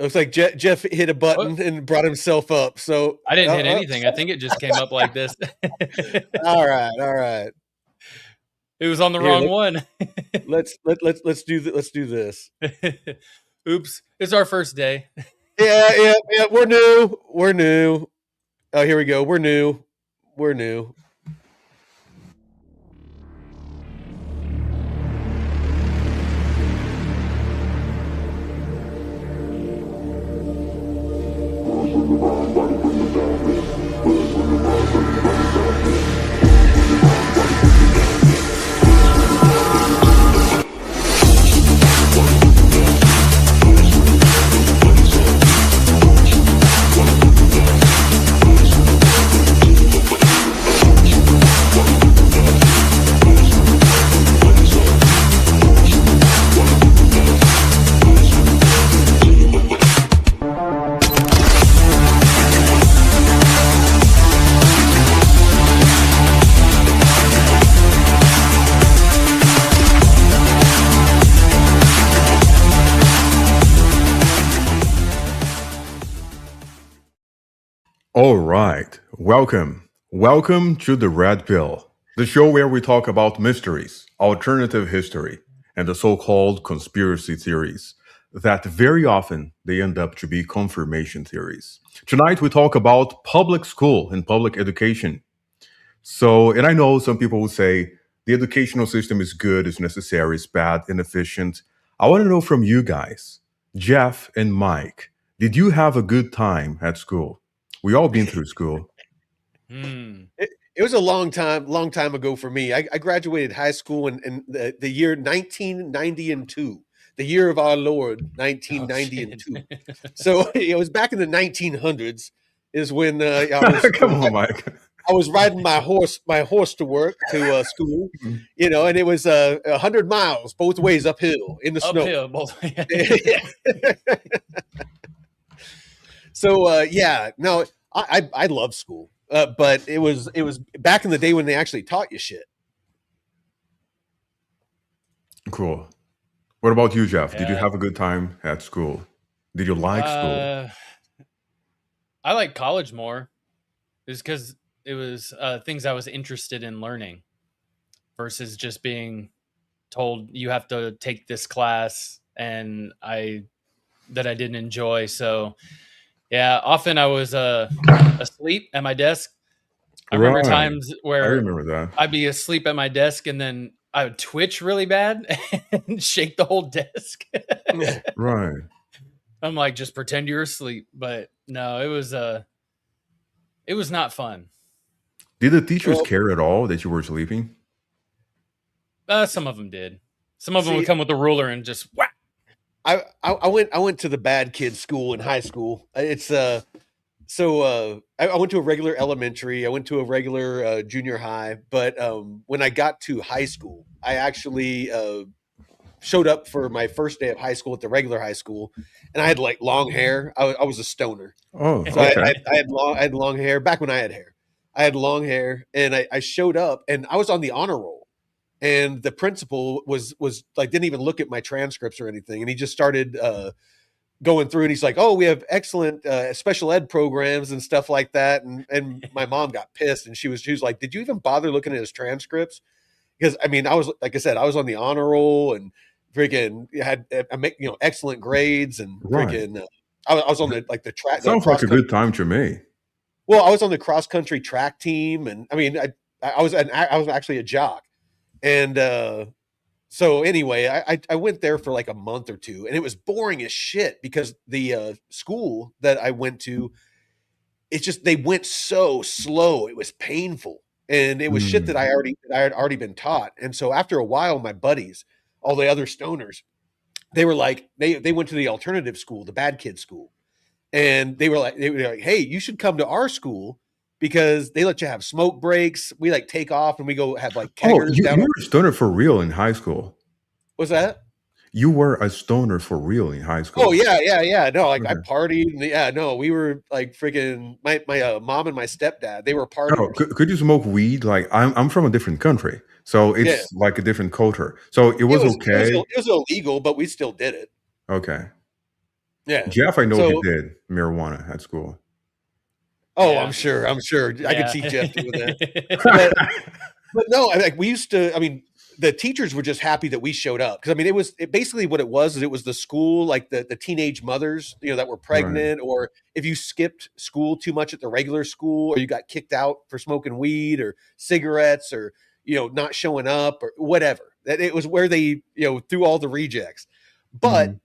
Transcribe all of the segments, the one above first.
looks like Jeff hit a Oh, button and brought himself up. So, I didn't hit anything. I think it just came up like this. all right, all right. It was on the Here, wrong one. let's do this. Oops, it's our first day. Yeah. We're new. We're new. Oh, here we go. We're new. We're new. All right. Welcome to the Red Pill, the show where we talk about mysteries, alternative history, and the so-called conspiracy theories that very often they end up to be confirmation theories. Tonight we talk about public school and public education. And I know some people will say the educational system is good, is necessary, is bad, inefficient. I want to know from you guys, Jeff and Mike, did you have a good time at school? We all been through school. It was a long time ago for me. I graduated high school in the year 1992, the year of our Lord, 1992. So it was back in the 1900s is when Come on, Mike. I was riding my horse to work to school, and it was 100 miles both ways uphill in the snow. Uphill, both. So no, I love school, but it was back in the day when they actually taught you shit. Cool. What about you, Jeff? Yeah. Did you have a good time at school? Did you like school? I like college more. It's because it was things I was interested in learning versus just being told you have to take this class and I didn't enjoy. So yeah, often I was asleep at my desk. I remember times where I remember that. I'd be asleep at my desk and then I would twitch really bad and shake the whole desk. Right. I'm like, just pretend you're asleep. But no, it was not fun. Did the teachers care at all that you were sleeping? Some of them did. Some of them would come with a ruler and just whack. I went to the bad kid school in high school. It's I went to a regular elementary. I went to a regular junior high. But when I got to high school, I actually showed up for my first day of high school at the regular high school, and I had like long hair. I was a stoner. Oh, so okay. I had long hair back when I had hair. I had long hair, and I showed up, and I was on the honor roll. And the principal was like, didn't even look at my transcripts or anything. And he just started going through, and he's like, oh, we have excellent special ed programs and stuff like that. And my mom got pissed, and she was like, did you even bother looking at his transcripts? Because I mean, I was, like I said, I was on the honor roll and freaking had excellent grades and freaking I was on the track. Sounds like a good time to me. Well, I was on the cross country track team, and I mean, I was actually a jock. And so anyway, I went there for like a month or two, and it was boring as shit because the school that I went to, it's just, they went so slow. It was painful, and it was shit that I had already been taught. And so after a while, my buddies, all the other stoners, they were like, they went to the alternative school, the bad kid school, and they were like, hey, you should come to our school, because they let you have smoke breaks. We like take off and we go have like keggers. You were a stoner for real in high school. What's that? You were a stoner for real in high school. Oh yeah. No, like I partied. Yeah, no, we were like freaking my mom and my stepdad. They were partying. Oh, could you smoke weed? Like I'm from a different country, so it's like a different culture. So it was okay. It was illegal, but we still did it. Okay. Yeah. Jeff, I know he So, did marijuana at school. oh, Yeah. I'm sure. I could Yeah. see Jeff doing that. But no, like we used to. I mean, the teachers were just happy that we showed up because I mean, basically what it was is it was the school, like the teenage mothers, that were Right. pregnant, or if you skipped school too much at the regular school, or you got kicked out for smoking weed or cigarettes, or not showing up or whatever. That it was where they threw all the rejects. But Mhm.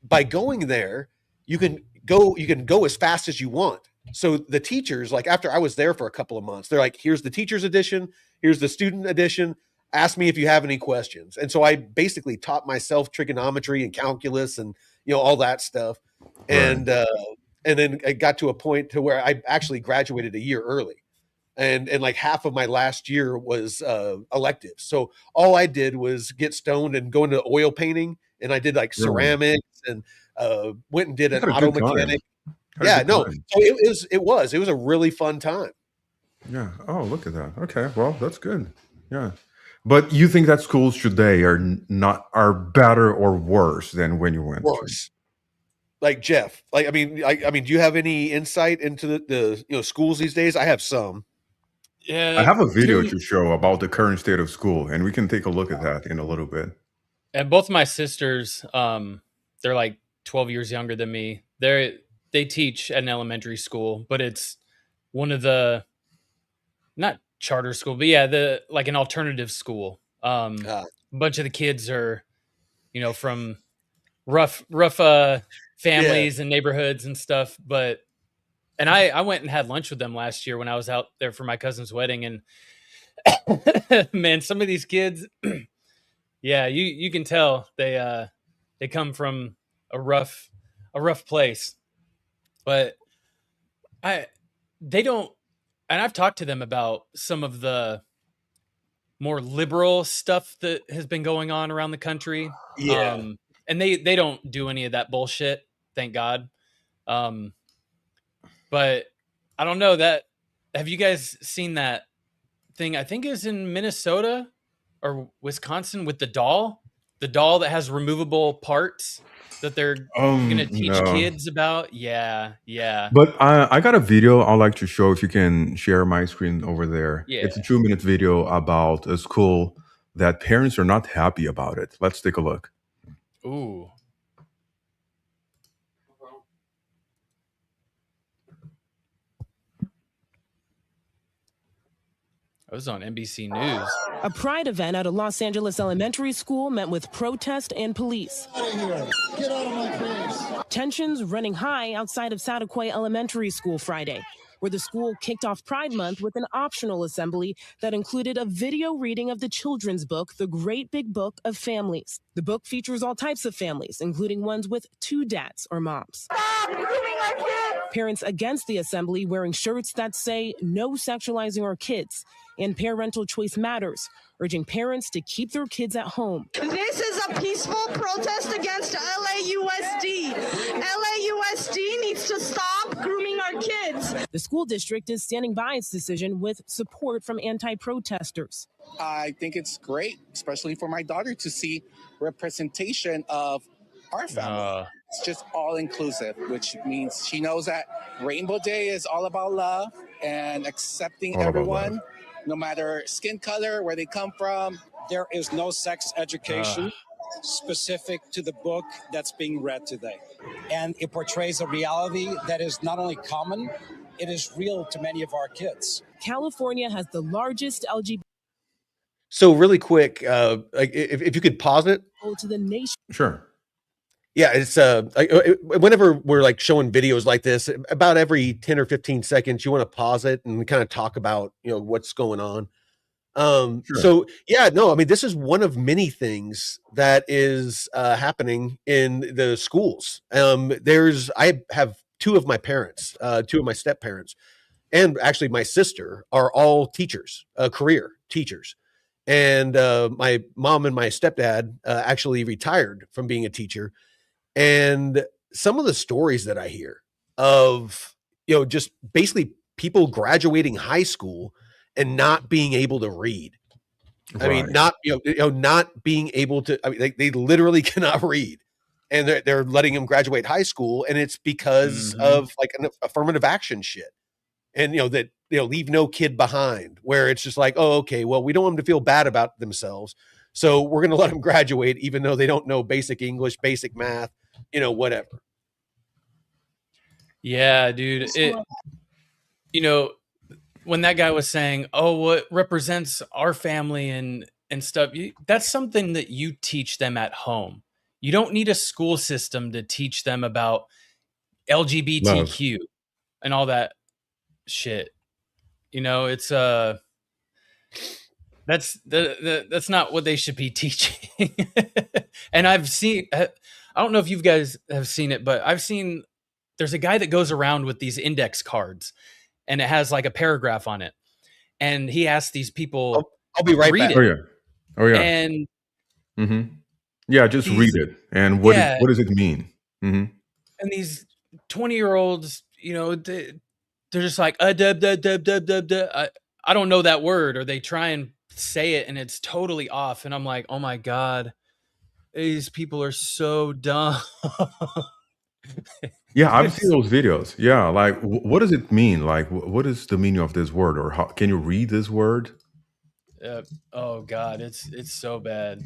by going there, you can go as fast as you want. So the teachers, like after I was there for a couple of months, they're like, here's the teacher's edition, here's the student edition. Ask me if you have any questions. And so I basically taught myself trigonometry and calculus and all that stuff. Right. And then I got to a point to where I actually graduated a year early. And like half of my last year was electives. So all I did was get stoned and go into oil painting, and I did like Right. ceramics and went and did You an had a auto good time. mechanic. Had a Yeah, good no. time. So it was a really fun time. Yeah. Oh, look at that. Okay. Well, that's good. Yeah. But you think that schools today are better or worse than when you went to? Worse. Like Jeff, like I mean, do you have any insight into the schools these days? I have some. Yeah. I have a video to show about the current state of school, and we can take a look at that in a little bit. And both my sisters, they're like 12 years younger than me. They teach at an elementary school, but it's one of the not charter school, but yeah, the like an alternative school. A bunch of the kids are, from rough families and neighborhoods and stuff. And I went and had lunch with them last year when I was out there for my cousin's wedding, and man, some of these kids, yeah, you can tell they come from a rough place, but they don't. And I've talked to them about some of the more liberal stuff that has been going on around the country. Yeah. And they don't do any of that bullshit, thank God. But I don't know that. Have you guys seen that thing? I think is in Minnesota or Wisconsin with the doll that has removable parts that they're going to teach No. kids about. Yeah. But I got a video I'd like to show if you can share my screen over there. Yeah. It's a 2-minute video about a school that parents are not happy about it. Let's take a look. Ooh. I was on NBC News. A pride event at a Los Angeles elementary school met with protest and police. Get out of here. Get out of my face. Tensions running high outside of Sataquai Elementary School Friday, where the school kicked off Pride Month with an optional assembly that included a video reading of the children's book, The Great Big Book of Families. The book features all types of families, including ones with 2 dads or moms. Stop grooming our kids. Parents against the assembly wearing shirts that say no sexualizing our kids and parental choice matters, urging parents to keep their kids at home. This is a peaceful protest against LAUSD. LAUSD needs to stop grooming our kids. The school district is standing by its decision with support from anti-protesters. I think it's great, especially for my daughter, to see representation of our family. It's just all inclusive, which means she knows that Rainbow Day is all about love and accepting All about everyone, love. no matter skin color, where they come from. There is no sex education specific to the book that's being read today. And it portrays a reality that is not only common, it is real to many of our kids. California has the largest LGBT So really quick, like if you could pause it. to the nation. Sure. Yeah, it's whenever we're like showing videos like this, about every 10 or 15 seconds, you want to pause it and kind of talk about, what's going on. Sure. So yeah, no, I mean, this is one of many things that is happening in the schools. I have two of my step parents, and actually my sister are all teachers, career teachers. And my mom and my stepdad actually retired from being a teacher. And some of the stories that I hear of, just basically people graduating high school and not being able to read. I mean, Right. not, not being able to, I mean, they literally cannot read. and they're letting them graduate high school, and it's because of like an affirmative action shit, and that leave no kid behind, where it's just like, oh, okay, well, we don't want them to feel bad about themselves, so we're going to let them graduate even though they don't know basic English, basic math, whatever. Yeah, dude. When that guy was saying, oh, what represents our family and stuff, that's something that you teach them at home. You don't need a school system to teach them about LGBTQ and all that shit. It's that's not what they should be teaching. And I don't know if you guys have seen it, but there's a guy that goes around with these index cards, and it has like a paragraph on it, and he asks these people, I'll be right back. Oh yeah. And just read it. And what does it mean? And these 20-year-olds, they're just like, I don't know that word, or they try and say it and it's totally off. And I'm like, oh my God, these people are so dumb. Yeah, I've seen those videos. Yeah, like what does it mean? Like what is the meaning of this word, or how can you read this word? Oh God, it's so bad.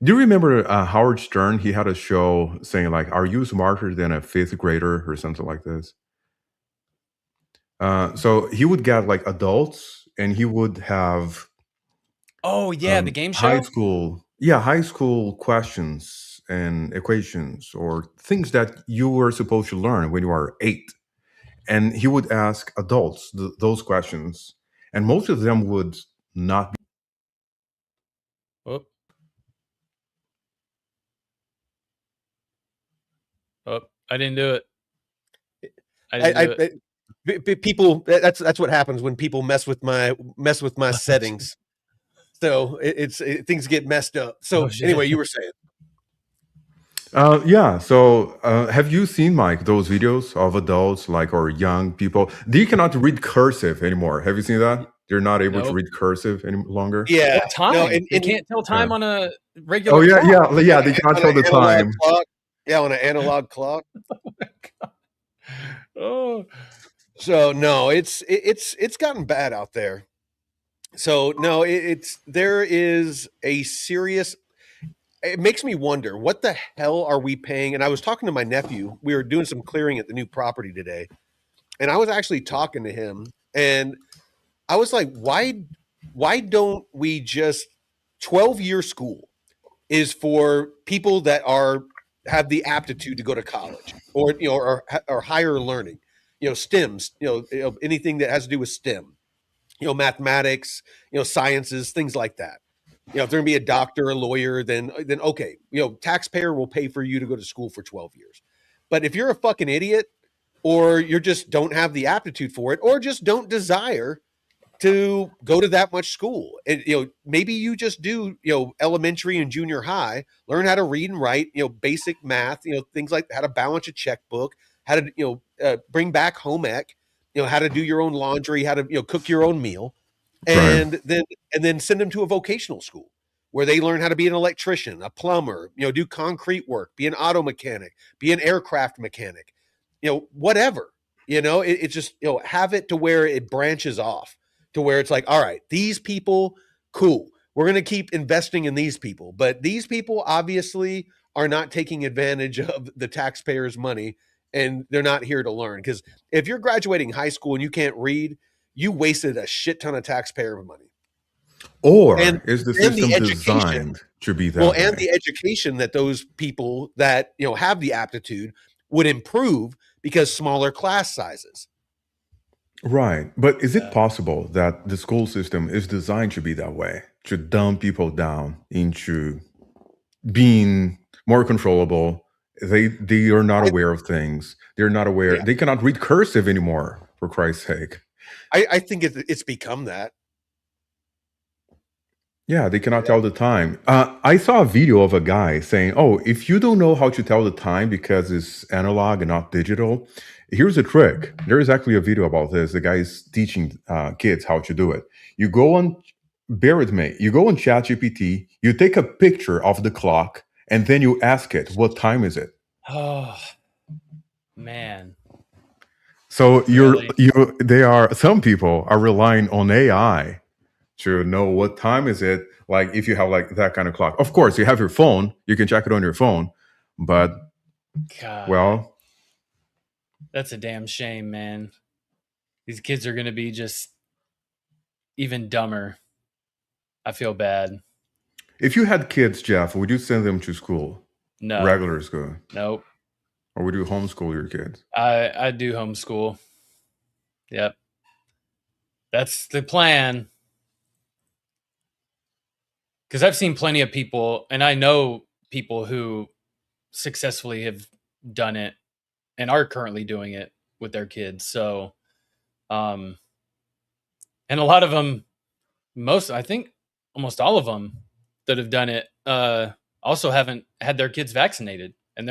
Do you remember Howard Stern? He had a show saying like, "Are you smarter than a fifth grader?" or something like this. So he would get like adults, and he would have the game show, high school questions and equations or things that you were supposed to learn when you were 8, and he would ask adults those questions, and most of them would not be. I didn't do it. People, that's what happens when people mess with my settings. So things get messed up. So anyway, you were saying. So have you seen, Mike, those videos of adults or young people? They cannot read cursive anymore. Have you seen that? They're not able to read cursive any longer. Yeah, they can't tell time on a regular. Oh yeah. They cannot tell the time. Clock. Yeah, on an analog clock. Oh my God. Oh. So no, it's gotten bad out there. So no, there is a serious. It makes me wonder, what the hell are we paying? And I was talking to my nephew. We were doing some clearing at the new property today, and I was actually talking to him, and I was like, why don't we just 12-year school is for people that have the aptitude to go to college or higher learning, STEMs, anything that has to do with STEM, mathematics, sciences, things like that. If they're going to be a doctor, a lawyer, then okay, taxpayer will pay for you to go to school for 12 years. But if you're a fucking idiot, or you just don't have the aptitude for it, or just don't desire to go to that much school, and maybe you just do elementary and junior high, learn how to read and write, basic math, things like how to balance a checkbook, how to bring back home ec, how to do your own laundry, how to cook your own meal, and then send them to a vocational school where they learn how to be an electrician, a plumber, do concrete work, be an auto mechanic, be an aircraft mechanic, whatever. It just have it to where it branches off, to where it's like, all right, these people, cool. We're going to keep investing in these people. But these people obviously are not taking advantage of the taxpayers' money, and they're not here to learn. Because if you're graduating high school and you can't read, you wasted a shit ton of taxpayer money. Or is the system designed to be that way? And the education that those people that have the aptitude would improve because smaller class sizes. Right. But is it possible that the school system is designed to be that way, to dumb people down into being more controllable? They are not aware of things. They're not aware. They cannot read cursive anymore, for Christ's sake. I think it's become that. Yeah, they cannot tell the time. I saw a video of a guy saying, oh, if you don't know how to tell the time because it's analog and not digital, here's a trick. There is actually a video about this. The guy is teaching kids how to do it. You go on, bear with me, you go on ChatGPT, you take a picture of the clock, and then you ask it, what time is it? Oh man. So Really? some people are relying on AI to know what time is it. Like if you have like that kind of clock, of course you have your phone, you can check it on your phone, but God, well, that's a damn shame, man. These kids are going to be just even dumber. I feel bad. if you had kids, Jeff, would you send them to school? No. Regular school? Nope. Or would you homeschool your kids? I do homeschool. Yep. That's the plan. Because I've seen plenty of people, and I know people who successfully have done it and are currently doing it with their kids. So, and a lot of them, I think almost all of them that have done it, also haven't had their kids vaccinated, and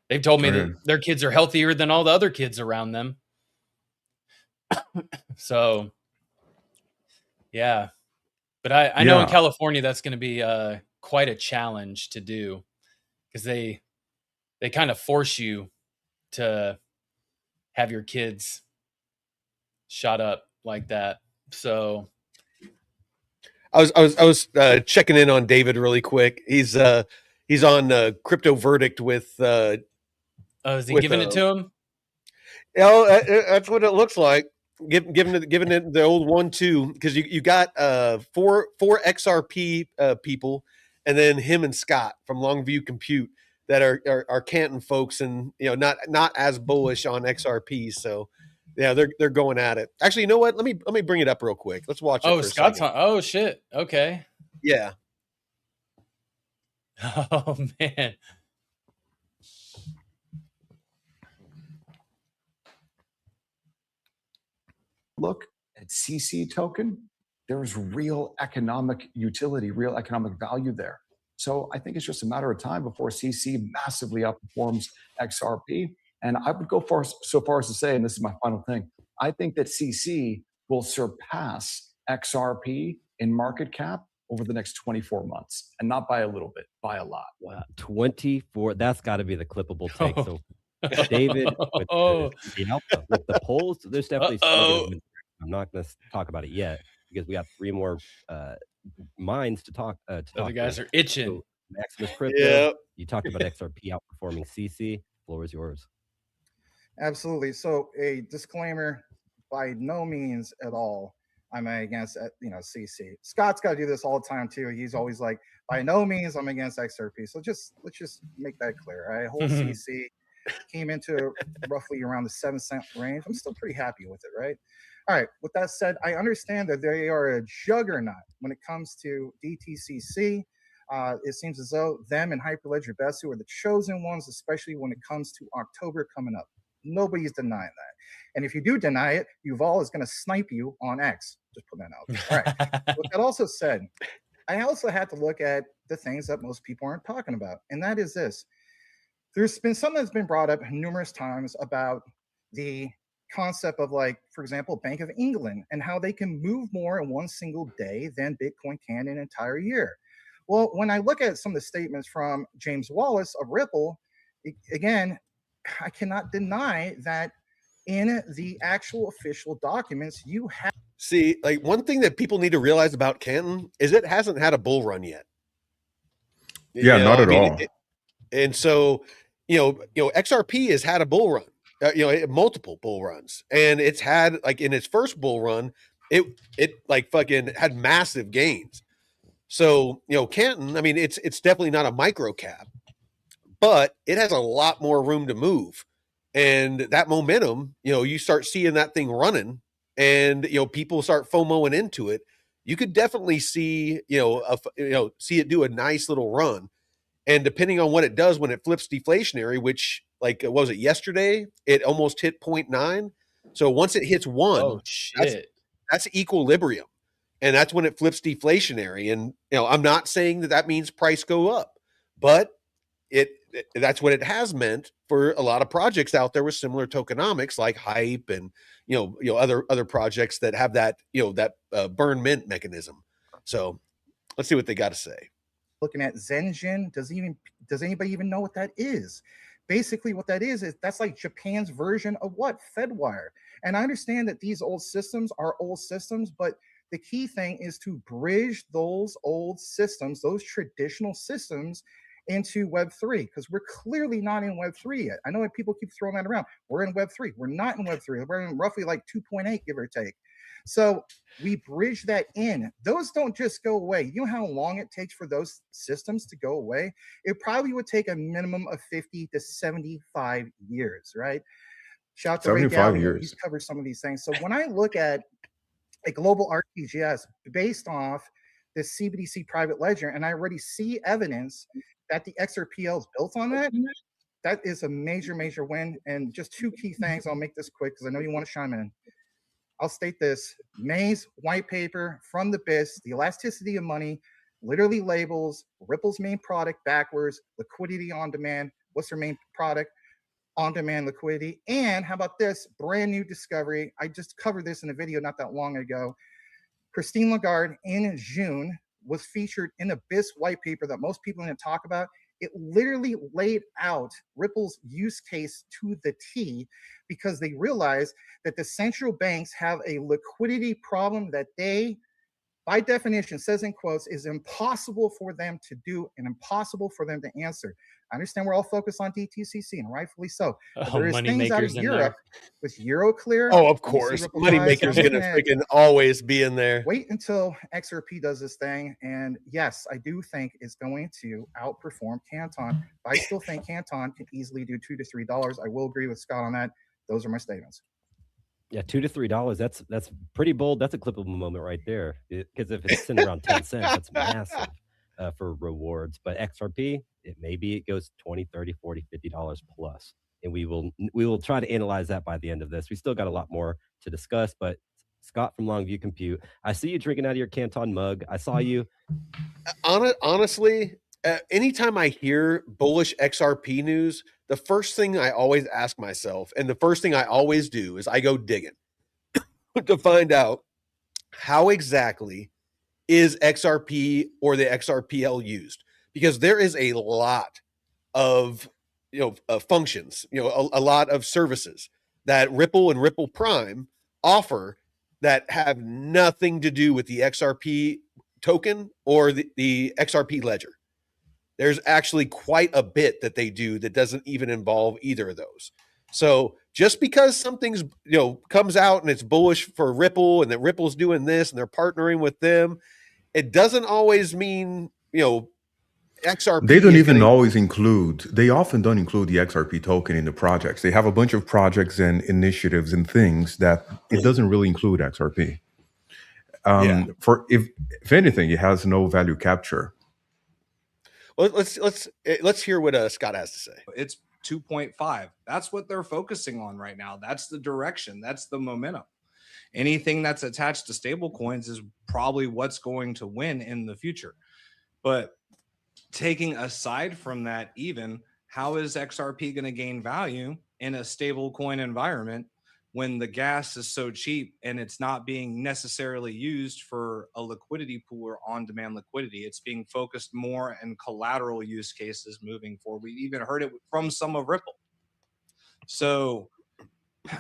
they've told me that their kids are healthier than all the other kids around them. So, yeah. But I know in California that's going to be quite a challenge to do, because they kind of force you to have your kids shot up like that. So I was checking in on David really quick. He's on Crypto Verdict with. Is he giving it to him? That's what it looks like. Giving it the old 1-2, because you got four XRP people, and then him and Scott from Longview Compute that are Canton folks, and not as bullish on XRP. So yeah, they're going at it. Actually, you know what? Let me bring it up real quick. Let's watch it. Oh, Scott's on. Oh shit. Okay. Yeah. Oh man. Look at CC token, there's real economic utility, real economic value there. So I think it's just a matter of time before CC massively outperforms XRP. And I would go so far as to say, and this is my final thing, I think that CC will surpass XRP in market cap over the next 24 months, and not by a little bit, by a lot. Wow, 24. That's got to be the clippable take. So David, with the polls, there's definitely something. I'm not going to talk about it yet because we have 3 more minds to talk. The guys are itching. So, Maximus Crypto, you talked about XRP outperforming CC. Floor is yours. Absolutely. So a disclaimer: by no means at all I'm against CC. Scott's got to do this all the time too. He's always like, by no means I'm against XRP. So let's just make that clear. Right? Whole CC came into roughly around the 7-cent range. I'm still pretty happy with it, right? All right. With that said, I understand that they are a juggernaut when it comes to DTCC. It seems as though them and Hyperledger Besu are the chosen ones, especially when it comes to October coming up. Nobody's denying that. And if you do deny it, Yuval is going to snipe you on X. Just put that out there. All right. With that also said, I also had to look at the things that most people aren't talking about. And that is this. There's been something that's been brought up numerous times about the concept of, like, for example, Bank of England and how they can move more in one single day than Bitcoin can in an entire year. Well, when I look at some of the statements from James Wallace of Ripple, again, I cannot deny that in the actual official documents, you have. See, like, one thing that people need to realize about Canton is it hasn't had a bull run yet. Yeah, not at all. And so, XRP has had a bull run, multiple bull runs, and it's had, like, in its first bull run, it like fucking had massive gains. So, Canton, I mean, it's definitely not a micro cap, but it has a lot more room to move. And that momentum, you start seeing that thing running, and people start FOMOing into it. You could definitely see, see it do a nice little run. And depending on what it does when it flips deflationary, which, like, what was it yesterday? It almost hit 0.9. So once it hits 1, that's equilibrium. And that's when it flips deflationary. And, I'm not saying that means price go up, but that's what it has meant for a lot of projects out there with similar tokenomics, like Hype and, other projects that have that, that burn mint mechanism. So let's see what they got to say. Looking at Zenjin, does anybody even know what that is? basically what that is that's like Japan's version of what? Fedwire. And I understand that these old systems are old systems, but the key thing is to bridge those old systems, those traditional systems, into Web3, because we're clearly not in Web3 yet. I know that people keep throwing that around. We're in Web3. We're not in Web3. We're in roughly like 2.8, give or take. So we bridge that in. Those don't just go away. You know how long it takes for those systems to go away? It probably would take a minimum of 50 to 75 years, right? Shout out to Ray 75 Gowdy. years. He's covered some of these things. So when I look at a global RTGS based off the CBDC private ledger, and I already see evidence that the XRPL is built on that, that is a major, major win. And just two key things. I'll make this quick because I know you want to chime in. I'll state this. May's white paper from the BIS, the elasticity of money, literally labels Ripple's main product backwards, liquidity on demand. What's their main product? On-demand liquidity. And how about this brand new discovery? I just covered this in a video not that long ago. Christine Lagarde in June was featured in a BIS white paper that most people didn't talk about. It literally laid out Ripple's use case to the T, because they realized that the central banks have a liquidity problem that they, by definition, says in quotes, is impossible for them to do and impossible for them to answer. I understand we're all focused on DTCC, and rightfully so. But there is things out of Europe with Euroclear. Oh, of course. Moneymaker's going to freaking always be in there. Wait until XRP does this thing. And yes, I do think it's going to outperform Canton. But I still think Canton can easily do $2 to $3. I will agree with Scott on that. Those are my statements. Yeah, $2 to $3. That's pretty bold. That's a clippable moment right there. Because if it's sitting around 10 cents, that's massive for rewards. But XRP, maybe it goes $20, $30, $40, $50 plus. And we will try to analyze that by the end of this. We still got a lot more to discuss, but Scott from Longview Compute, I see you drinking out of your Canton mug. I saw you. Honestly, anytime I hear bullish XRP news, the first thing I always ask myself, and the first thing I always do, is I go digging to find out how exactly is XRP or the XRPL used, because there is a lot of functions, a lot of services that Ripple and Ripple Prime offer that have nothing to do with the XRP token or the XRP ledger. There's actually quite a bit that they do that doesn't even involve either of those. So just because something's comes out and it's bullish for Ripple and that Ripple's doing this and they're partnering with them, it doesn't always mean XRP. They don't even always include. They often don't include the XRP token in the projects. They have a bunch of projects and initiatives and things that it doesn't really include XRP. For if anything, it has no value capture. Well, let's hear what Scott has to say. It's 2.5. That's what they're focusing on right now. That's the direction. That's the momentum. Anything that's attached to stable coins is probably what's going to win in the future. But taking aside from that, even how is XRP going to gain value in a stable coin environment when the gas is so cheap and it's not being necessarily used for a liquidity pool or on-demand liquidity? It's being focused more in collateral use cases moving forward. We even heard it from some of Ripple. So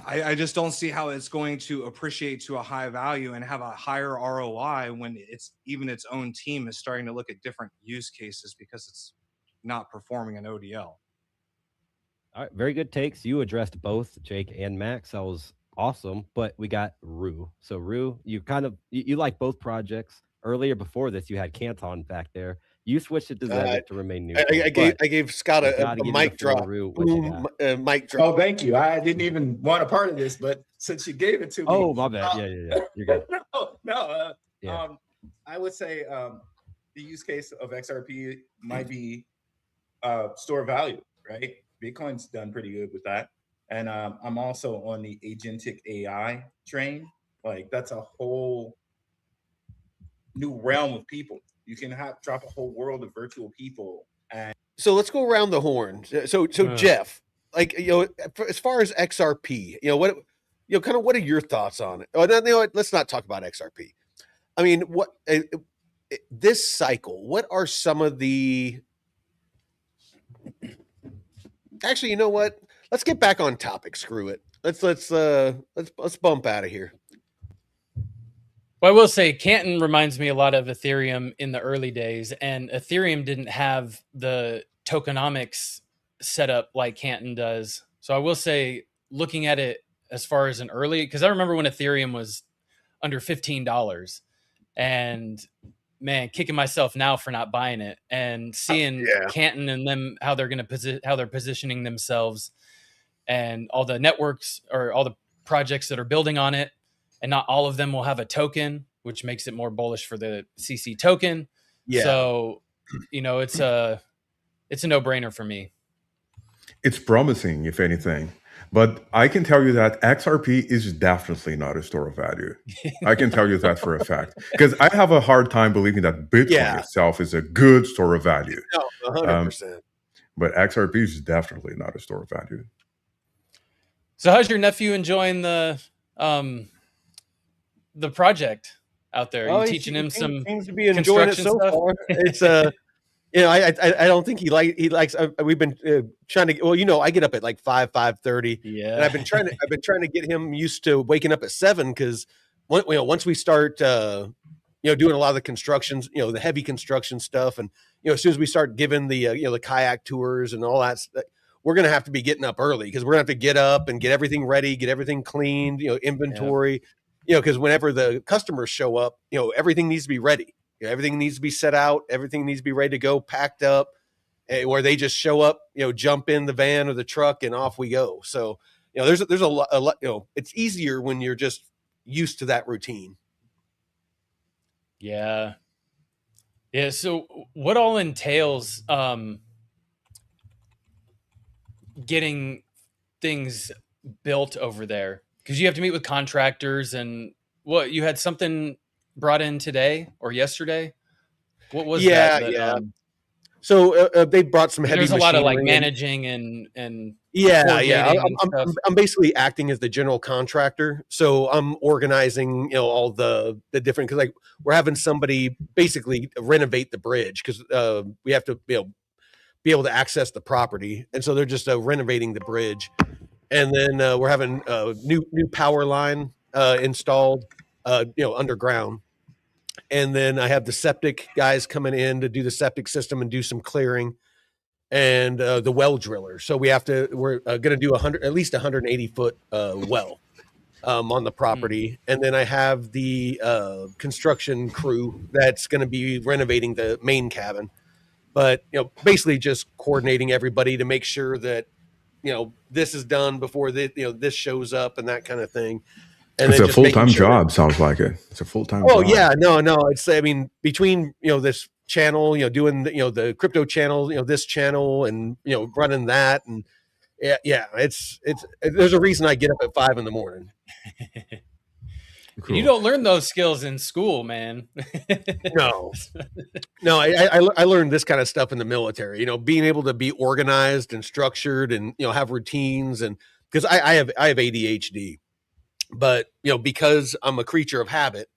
I just don't see how it's going to appreciate to a high value and have a higher ROI when it's even its own team is starting to look at different use cases because it's not performing an ODL. All right, very good takes. You addressed both Jake and Max. That was awesome. But we got Rue. So Rue, you like both projects. Earlier before this, you had Canton back there. You switched it to Zedek to remain neutral. I gave Scott a mic drop. Mic drop. Oh, thank you. I didn't even want a part of this, but since you gave it to me. Oh, my bad. Yeah. You're good. No. I would say the use case of XRP might be store value, right? Bitcoin's done pretty good with that. And I'm also on the agentic AI train. Like, that's a whole new realm of people. You can drop a whole world of virtual people. And so let's go around the horn. So Jeff, as far as XRP, what are your thoughts on it? Oh, let's not talk about XRP. I mean, what this cycle? What are some of the Actually, you know what? Let's get back on topic. Screw it. Let's bump out of here. Well, I will say Canton reminds me a lot of Ethereum in the early days, and Ethereum didn't have the tokenomics set up like Canton does. So I will say, looking at it as far as an early, because I remember when Ethereum was under $15, and man, kicking myself now for not buying it, and seeing Canton and them how they're going to how they're positioning themselves, and all the networks or all the projects that are building on it. And not all of them will have a token, which makes it more bullish for the CC token. Yeah. So, it's a no-brainer for me. It's promising, if anything. But I can tell you that XRP is definitely not a store of value. I can tell you that for a fact. Because I have a hard time believing that Bitcoin itself is a good store of value. No, 100%. But XRP is definitely not a store of value. So how's your nephew enjoying the project out there? Are you teaching him some seems to be enjoying it so stuff? far. It's I don't think he likes. We've been trying to. Well, I get up at like 5:30. Yeah, and I've been trying to get him used to waking up at 7 because once we start doing a lot of the constructions, the heavy construction stuff, and as soon as we start giving the the kayak tours and all that, we're gonna have to be getting up early because we're gonna have to get up and get everything ready, get everything cleaned, inventory. Because whenever the customers show up, everything needs to be ready. Everything needs to be set out. Everything needs to be ready to go, packed up, where they just show up, jump in the van or the truck and off we go. So, there's a lot, it's easier when you're just used to that routine. Yeah. Yeah. So what all entails getting things built over there? Because you have to meet with contractors, and you had something brought in today or yesterday. What was that? Yeah. So they brought some heavy. There's a lot of like managing and yeah. I'm basically acting as the general contractor, so I'm organizing all the different, because like we're having somebody basically renovate the bridge because we have to be able to access the property, and so they're just renovating the bridge. And then we're having a new power line installed, underground. And then I have the septic guys coming in to do the septic system and do some clearing, and the well driller. So we're going to do at least 180 foot well on the property. And then I have the construction crew that's going to be renovating the main cabin. But basically just coordinating everybody to make sure that this is done before this shows up and that kind of thing. And it's a full-time job. Sounds like it. It's a full-time job. Oh yeah, no. It's, between, this channel, doing the crypto channel, this channel and, running that. And yeah, it's there's a reason I get up at 5 a.m. Cool. You don't learn those skills in school, man. No, I learned this kind of stuff in the military, being able to be organized and structured and, have routines. And because I have ADHD, but, because I'm a creature of habit,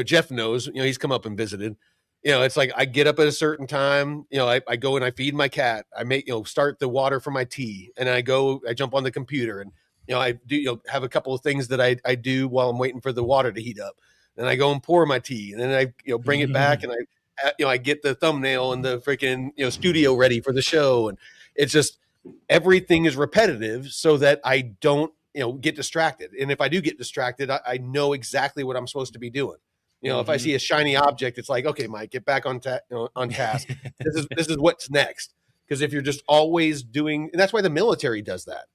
Jeff knows, he's come up and visited, it's like I get up at a certain time, I go and I feed my cat. I make, start the water for my tea, and I jump on the computer and, I do have a couple of things that I do while I'm waiting for the water to heat up. And I go and pour my tea, and then I bring it back, and I get the thumbnail and the freaking studio ready for the show. And it's just everything is repetitive so that I don't get distracted. And if I do get distracted, I know exactly what I'm supposed to be doing. If I see a shiny object, it's like, okay, Mike, get back on task. This is what's next. Because if you're just always doing, and that's why the military does that.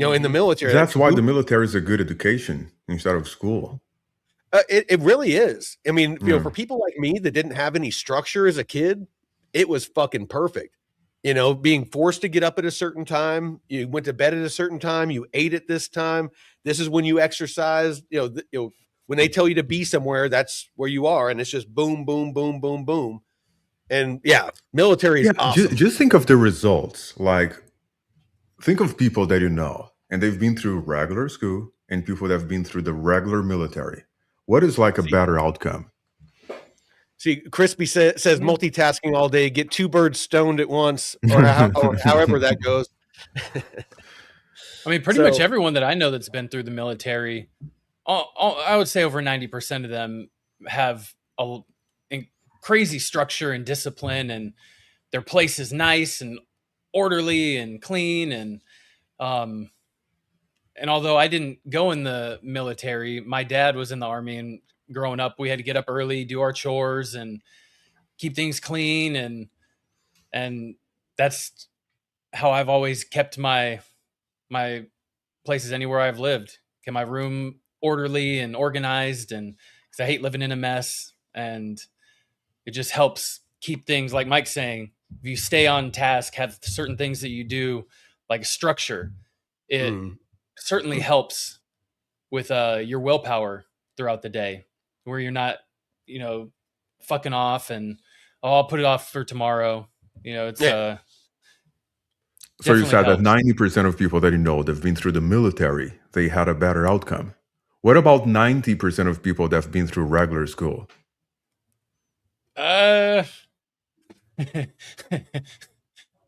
In the military, that's why the military is a good education instead of school. It really is. I mean, for people like me that didn't have any structure as a kid, it was fucking perfect. Being forced to get up at a certain time, you went to bed at a certain time, you ate at this time. This is when you exercise. When they tell you to be somewhere, that's where you are, and it's just boom, boom, boom, boom, boom. And yeah, military is awesome. Just think of the results. Like, think of people that and they've been through regular school and people that have been through the regular military. What is like a better outcome? See, Crispy says multitasking all day, get 2 birds stoned at once, or however that goes. I mean, pretty much everyone that I know that's been through the military, I would say over 90% of them have a crazy structure and discipline, and their place is nice and orderly and clean. And although I didn't go in the military, my dad was in the Army, and growing up, we had to get up early, do our chores, and keep things clean. And that's how I've always kept my places anywhere I've lived. Get my room orderly and organized, and because I hate living in a mess, and it just helps keep things, like Mike's saying, if you stay on task, have certain things that you do, like structure, it certainly helps with your willpower throughout the day, where you're not, fucking off and, I'll put it off for tomorrow. It's so you said that 90% of people that you know that have been through the military, they had a better outcome. What about 90% of people that have been through regular school? I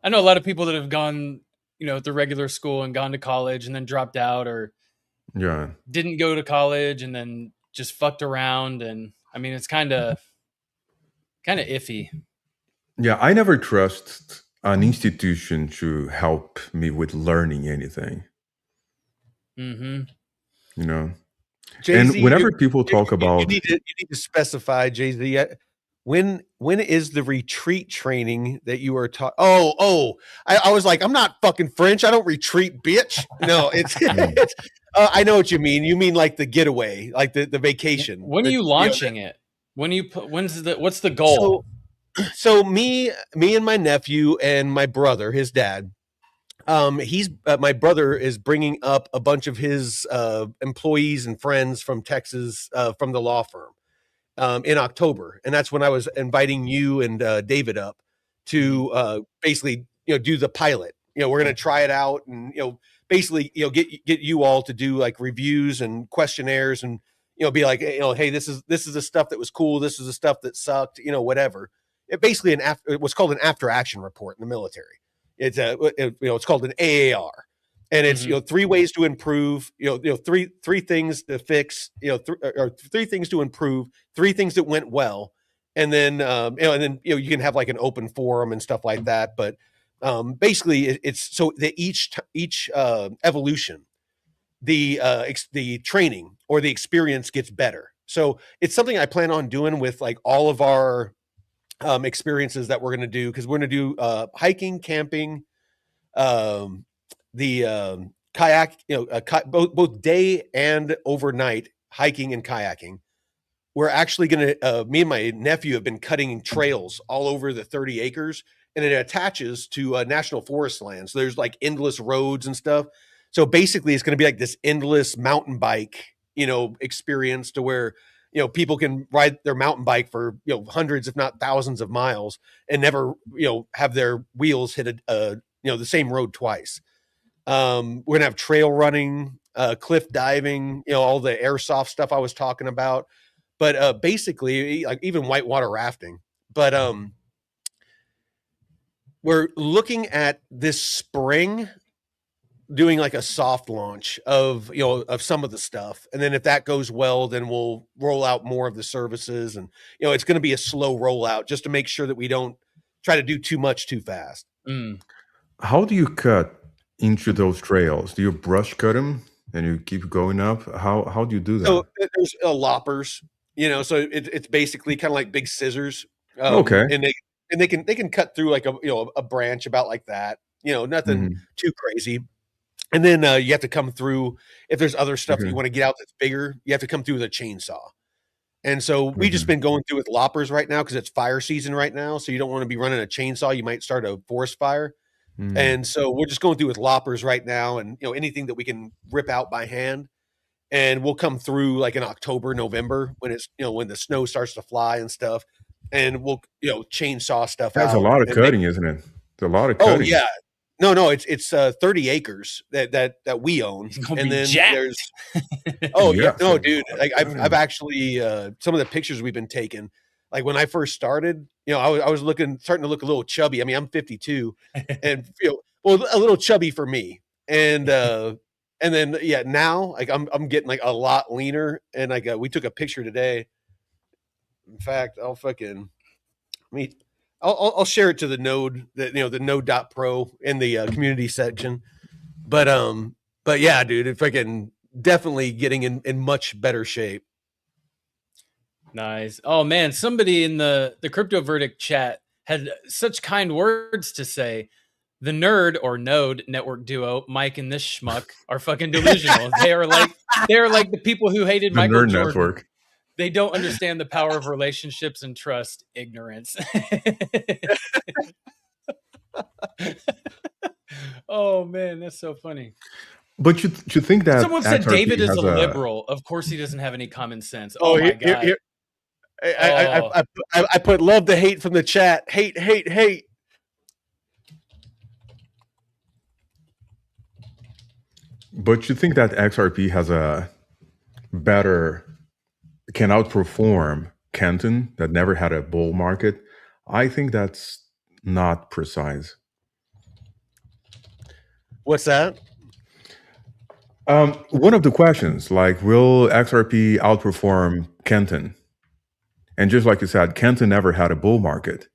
know a lot of people that have gone, through regular school and gone to college and then dropped out, or didn't go to college and then just fucked around. And I mean, it's kind of iffy. Yeah, I never trust an institution to help me with learning anything. Mm-hmm. And whenever people talk about, you need to specify, Jay-Z, when is the retreat training that you are taught? I was like, I'm not fucking French. I don't retreat, bitch. No, it's I know what you mean. You mean like the getaway, like the vacation. When are you launching it? What's the goal? So me and my nephew and my brother, his dad, my brother is bringing up a bunch of his employees and friends from Texas, from the law firm, in October. And that's when I was inviting you and David up to basically, do the pilot. We're going to try it out and, basically, get you all to do like reviews and questionnaires and, be like, hey, this is the stuff that was cool. This is the stuff that sucked, whatever. It basically what's called an after action report in the military. It's it's called an AAR, and it's 3 ways to improve. Three things to fix. Or 3 things to improve. 3 things that went well, and then you can have like an open forum and stuff like that. But basically, it's so that each evolution, the training or the experience gets better. So it's something I plan on doing with like all of our experiences that we're going to do, because we're going to do hiking, camping, the kayak, both day and overnight hiking and kayaking. We're actually going to, me and my nephew have been cutting trails all over the 30 acres, and it attaches to national forest land. So there's like endless roads and stuff. So basically it's going to be like this endless mountain bike, experience, to where people can ride their mountain bike for, hundreds, if not thousands of miles, and never, have their wheels hit the same road twice. We're going to have trail running, cliff diving, all the airsoft stuff I was talking about, but basically like even whitewater rafting. But we're looking at this spring doing like a soft launch of some of the stuff, and then if that goes well, then we'll roll out more of the services, and it's going to be a slow rollout just to make sure that we don't try to do too much too fast. How do you cut into those trails? Do you brush cut them and you keep going up? How do you do that? So there's loppers, so it's basically kind of like big scissors. Okay. And they can cut through like a branch about like that, nothing too crazy. And then you have to come through, if there's other stuff that you want to get out that's bigger, you have to come through with a chainsaw. And so we just been going through with loppers right now because it's fire season right now. So you don't want to be running a chainsaw. You might start a forest fire. And so we're just going through with loppers right now, and anything that we can rip out by hand. And we'll come through like in October, November, when it's when the snow starts to fly and stuff, and we'll chainsaw stuff out. That's a lot of cutting, isn't it? It's a lot of cutting. Oh yeah. No, it's 30 acres that we own, and then there's no, dude. Like I've actually some of the pictures we've been taking. Like when I first started, I was starting to look a little chubby. I mean, I'm 52, and well, a little chubby for me. And then yeah, now like I'm getting like a lot leaner, and like we took a picture today. In fact, I'll share it to the node, that the node.pro in the community section. But yeah, dude, if I can definitely getting in much better shape. Nice. Oh man, somebody in the Crypto Verdict chat had such kind words to say. The nerd or node network duo, Mike and this schmuck, are fucking delusional. They are like the people who hated Michael nerd Jordan. network. They don't understand the power of relationships and trust. Ignorance. Oh man, that's so funny. But you think that someone said XRP David is has a liberal? Of course, he doesn't have any common sense. Oh, Oh my god! I put love to hate from the chat. Hate. But you think that XRP has can outperform Kenton that never had a bull market? I think that's not precise. What's that? One of the questions, like, will XRP outperform Kenton? And just like you said, Kenton never had a bull market,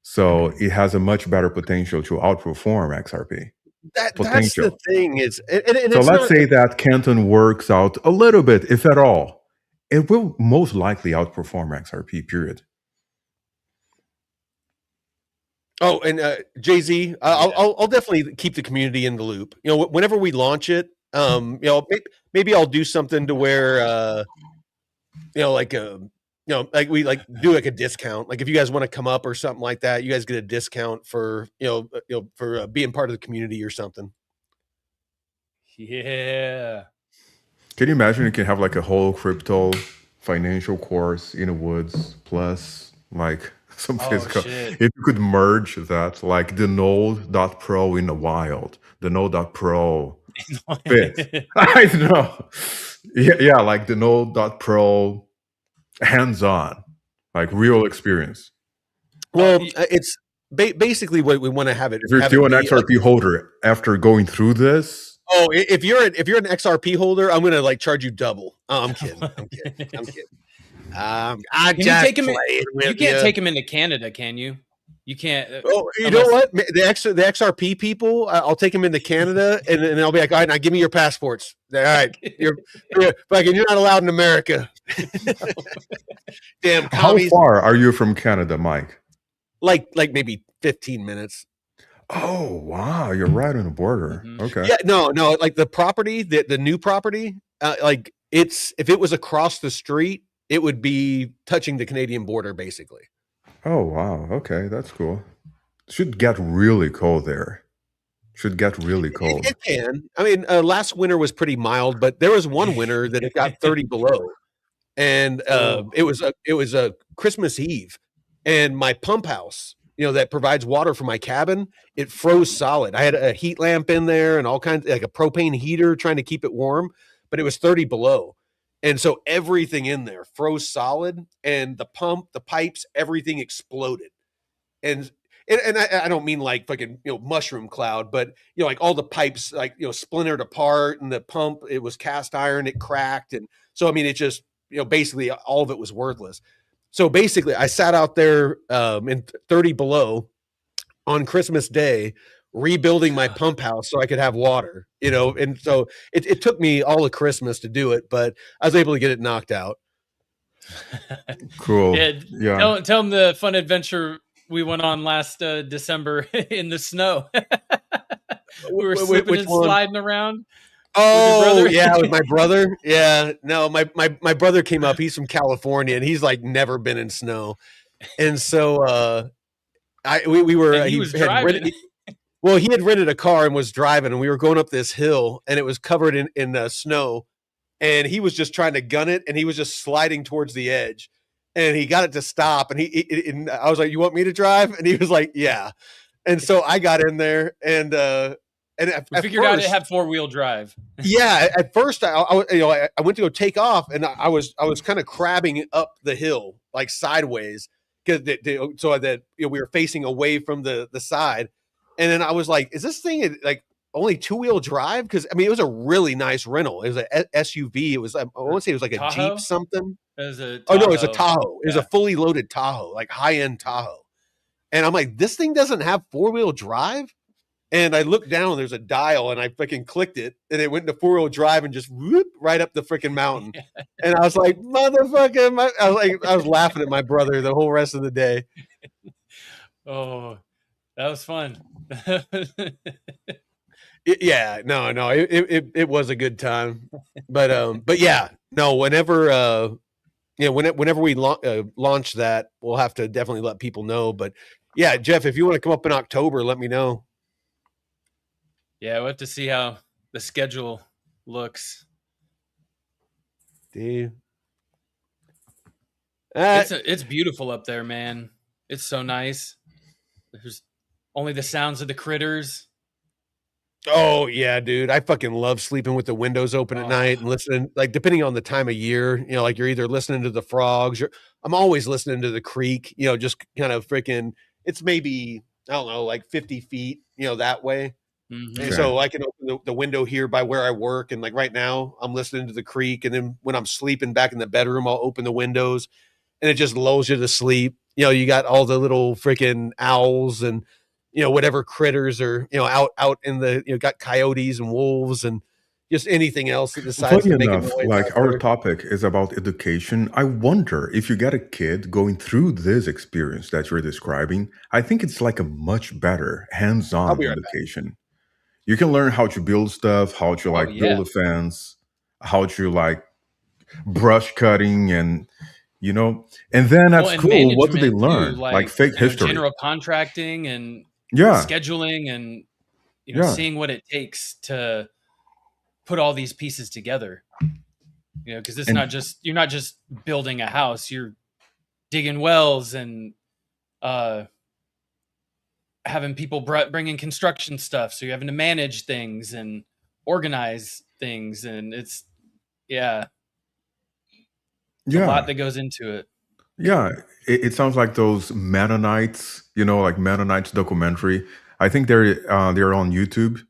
so it has a much better potential to outperform XRP. That's the thing. So let's say that Kenton works out a little bit, if at all, it will most likely outperform XRP, period. Oh, and Jay-Z, I'll definitely keep the community in the loop. Whenever we launch it, maybe I'll do something to where, like we do like a discount. Like if you guys want to come up or something like that, you guys get a discount for for being part of the community or something. Yeah. Can you imagine you can have like a whole crypto financial course in the woods plus like some physical? Shit. If you could merge that, like the node.pro in the wild, the node.pro fit. I know. Yeah, like the node.pro hands-on, like real experience. Well, it's basically what we want to have it. If you're still an XRP holder after going through this. Oh, if you're an XRP holder, I'm gonna like charge you double. Oh, I'm kidding. I Can you take him? You can't take him into Canada, can you? You can't. Oh, you know what? The XRP people, I'll take them into Canada, and I'll be like, all right, now give me your passports. All right, you're not allowed in America. Damn commies. How far are you from Canada, Mike? Like maybe 15 minutes. Oh wow, you're right on the border. Mm-hmm. Okay. Yeah, no, like the property, the new property, like if it was across the street, it would be touching the Canadian border, basically. Oh wow, okay, that's cool. Should get really cold there. Should get really cold. It can. I mean, last winter was pretty mild, but there was one winter that it got 30 below, and it was a Christmas Eve, and my pump house, that provides water for my cabin, it froze solid. I had a heat lamp in there and all kinds, like a propane heater trying to keep it warm, but it was 30 below. And so everything in there froze solid, and the pump, the pipes, everything exploded. And I don't mean like fucking, mushroom cloud, but, like all the pipes, like, splintered apart, and the pump, it was cast iron, it cracked. And so, I mean, it just, basically all of it was worthless. So basically I sat out there in 30 below on Christmas Day, rebuilding my pump house so I could have water, and so it took me all of Christmas to do it, but I was able to get it knocked out. Cool. Yeah. Tell them the fun adventure we went on last December in the snow. We were slipping and sliding around. Oh yeah, with my brother. Yeah, no, my brother came up. He's from California, and he's like never been in snow, and so we were. And he was driving. He had rented a car and was driving, and we were going up this hill, and it was covered in snow, and he was just trying to gun it, and he was just sliding towards the edge, and he got it to stop, and I was like, "You want me to drive?" And he was like, "Yeah," and so I got in there, and we figured out it had 4-wheel drive. Yeah, at first I went to go take off, and I was kind of crabbing up the hill like sideways, because so that we were facing away from the side, And then I was like, is this thing like only 2-wheel drive? Because I mean, it was a really nice rental. It was a SUV. It was, I want to say it was like a Tahoe? Jeep something. It was a Oh no, it was a Tahoe. Tahoe. It was a fully loaded Tahoe, like high-end Tahoe. And I'm like, this thing doesn't have 4-wheel drive? And I looked down, there's a dial, and I freaking clicked it, and it went into 4-wheel drive and just whoop right up the freaking mountain. And I was like, motherfucker, I was laughing at my brother the whole rest of the day. Oh, that was fun. Yeah, no, it was a good time, but yeah, no, whenever whenever we launch that, we'll have to definitely let people know. But yeah, Jeff, if you want to come up in October, let me know. Yeah, we'll have to see how the schedule looks. Dude. It's beautiful up there, man. It's so nice. There's only the sounds of the critters. Oh yeah, dude. I fucking love sleeping with the windows open at night and listening, like depending on the time of year, like you're either listening to the frogs I'm always listening to the creek, just kind of freaking, it's maybe, I don't know, like 50 feet, that way. Mm-hmm. And so I can open the window here by where I work. And like right now I'm listening to the creek. And then when I'm sleeping back in the bedroom, I'll open the windows and it just lulls you to sleep. You got all the little freaking owls and, whatever critters are, out in the, got coyotes and wolves and just anything else that decides Funny to make a enough, noise. like our topic is about education. I wonder if you get a kid going through this experience that you're describing, I think it's like a much better hands-on education. You can learn how to build stuff, how to build a fence, how to brush cutting and then at school, what do they learn? Like fake history. General contracting and scheduling and seeing what it takes to put all these pieces together. Because it's not just, you're not just building a house, you're digging wells and having people bring in construction stuff. So you're having to manage things and organize things. And it's, a lot that goes into it. Yeah, it sounds like those Mennonites, like Mennonites documentary. I think they're on YouTube.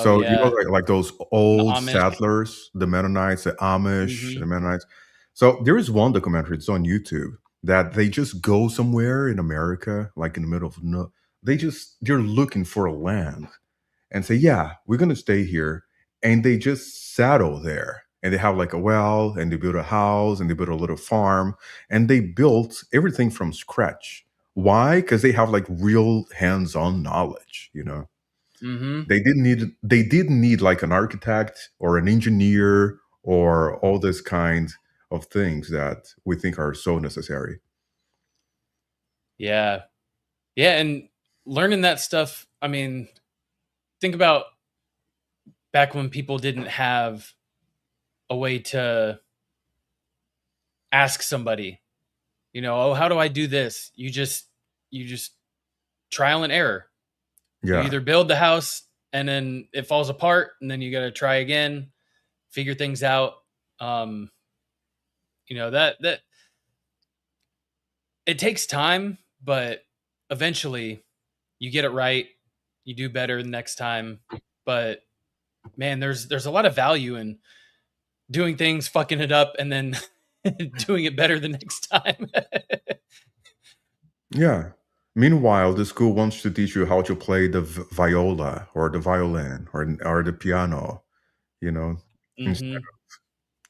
So like those old settlers, the Mennonites, the Amish, the Mennonites. So there is one documentary. It's on YouTube that they just go somewhere in America, like in the middle of they're looking for a land, and say, yeah, we're gonna stay here, and they just settle there. And they have like a well, and they build a house, and they build a little farm, and they built everything from scratch. Why? Because they have like real hands-on knowledge, Mm-hmm. They didn't need like an architect or an engineer or all this kind of things that we think are so necessary. Yeah. Yeah, and learning that stuff, I mean, think about back when people didn't have a way to ask somebody, how do I do this? You just trial and error. Yeah. You either build the house and then it falls apart and then you got to try again, figure things out. That it takes time, but eventually you get it right. You do better the next time. But man, there's a lot of value in doing things, fucking it up, and then doing it better the next time. Yeah. Meanwhile, the school wants to teach you how to play the viola or the violin or the piano, instead of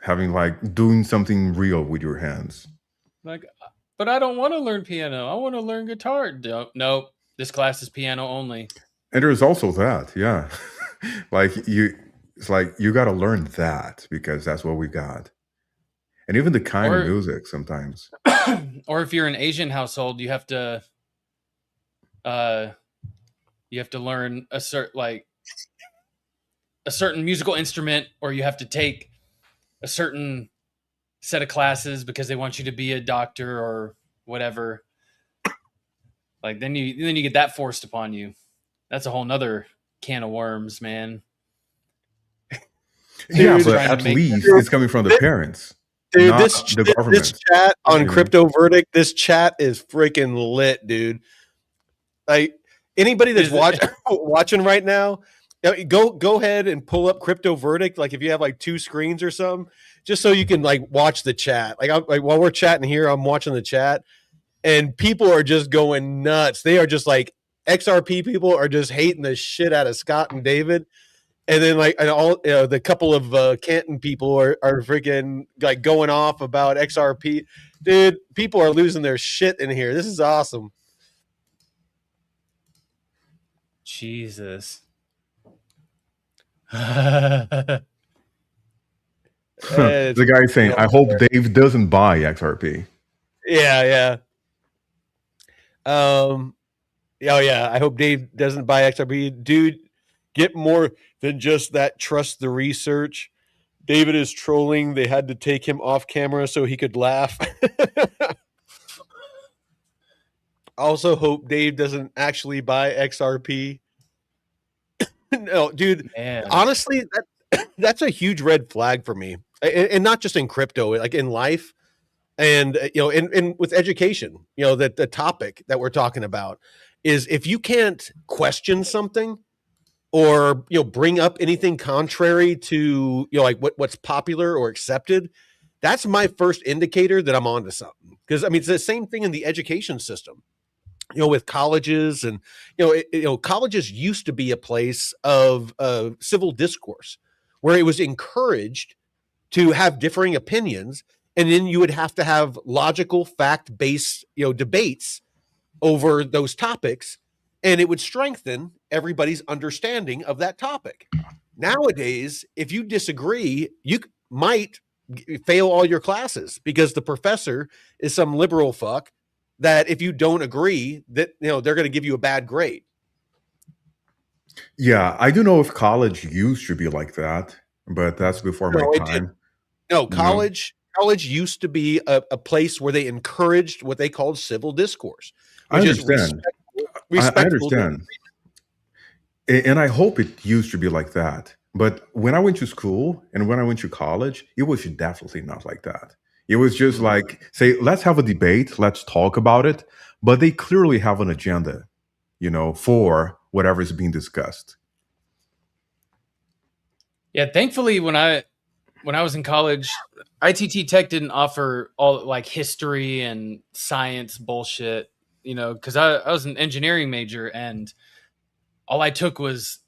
having doing something real with your hands. But I don't want to learn piano. I want to learn guitar. No, this class is piano only. And there's also that, yeah. It's like you got to learn that because that's what we got. And even the kind of music sometimes. Or if you're an Asian household, you have to learn a certain musical instrument, or you have to take a certain set of classes because they want you to be a doctor or whatever. Then you get that forced upon you. That's a whole nother can of worms, man. Yeah, but at least it's coming from the parents. Dude, the government. This chat on Crypto Verdict, this chat is freaking lit, dude. Anybody that's watching right now, go ahead and pull up Crypto Verdict. Like if you have like 2 screens or something, just so you can like watch the chat. Like while we're chatting here, I'm watching the chat, and people are just going nuts. They are just like XRP people are just hating the shit out of Scott and David. And then like the couple of Canton people are freaking like going off about XRP. Dude, people are losing their shit in here. This is awesome. Jesus. The guy saying, I hope Dave doesn't buy XRP. Yeah. Oh yeah. I hope Dave doesn't buy XRP. Dude, get more than just that. Trust the research. David is trolling. They had to take him off camera so he could laugh. Also hope Dave doesn't actually buy XRP. No, dude. Man. Honestly, that's a huge red flag for me, and not just in crypto, like in life, and in with education. That the topic that we're talking about is if you can't question something or bring up anything contrary to like what's popular or accepted, that's my first indicator that I'm onto something. Because I mean, it's the same thing in the education system. With colleges and, colleges used to be a place of civil discourse where it was encouraged to have differing opinions. And then you would have to have logical, fact-based, debates over those topics. And it would strengthen everybody's understanding of that topic. Nowadays, if you disagree, you might fail all your classes because the professor is some liberal fuck that if you don't agree that, they're going to give you a bad grade. Yeah, I do know if college used to be like that, but that's before my time. No, college used to be a place where they encouraged what they called civil discourse. I understand. I understand. And I hope it used to be like that. But when I went to school and when I went to college, it was definitely not like that. It was just like, say, let's have a debate, let's talk about it. But they clearly have an agenda, for whatever is being discussed. Yeah, thankfully, when I was in college, ITT Tech didn't offer all like history and science bullshit, because I was an engineering major and all I took was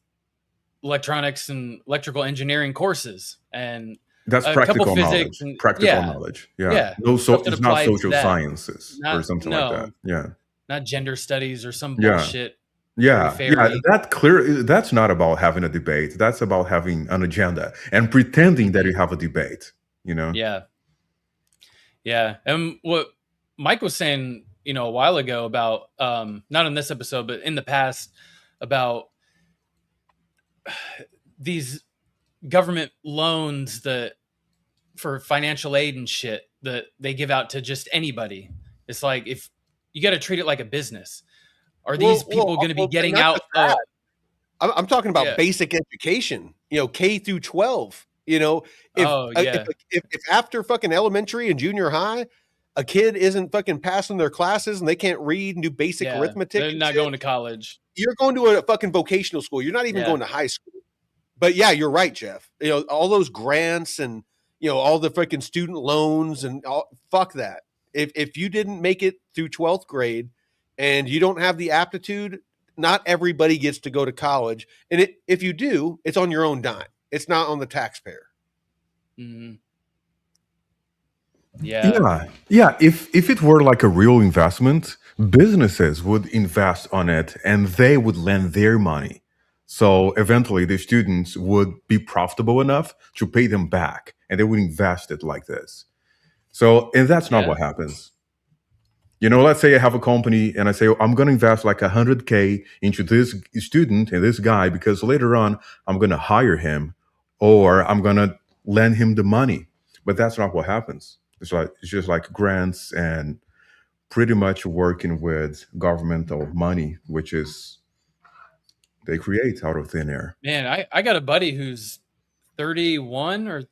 electronics and electrical engineering courses and that's practical knowledge. Knowledge. Yeah. No, it's not social sciences or something like that. Yeah. Not gender studies or some bullshit. Yeah. That's not about having a debate. That's about having an agenda and pretending that you have a debate, Yeah. Yeah. And what Mike was saying, a while ago about, not in this episode, but in the past about these government loans for financial aid and shit that they give out to just anybody. It's like, if you got to treat it like a business. Are these people going to be getting out? I'm talking about basic education, K through 12, if after fucking elementary and junior high, a kid isn't fucking passing their classes and they can't read and do basic arithmetic. They're not going to college. You're going to a fucking vocational school. You're not even going to high school. But yeah, you're right, Jeff. All those grants and, all the freaking student loans and fuck that. If you didn't make it through 12th grade and you don't have the aptitude, not everybody gets to go to college. And if you do, it's on your own dime. It's not on the taxpayer. Mm-hmm. Yeah. Yeah. If it were like a real investment, businesses would invest on it and they would lend their money. So eventually the students would be profitable enough to pay them back and they would invest it like this. And that's not what happens. Let's say I have a company and I say, I'm going to invest like $100K into this student and this guy because later on I'm going to hire him or I'm going to lend him the money. But that's not what happens. It's just like grants and pretty much working with governmental money, which is they create out of thin air. Man, I got a buddy who's 31 or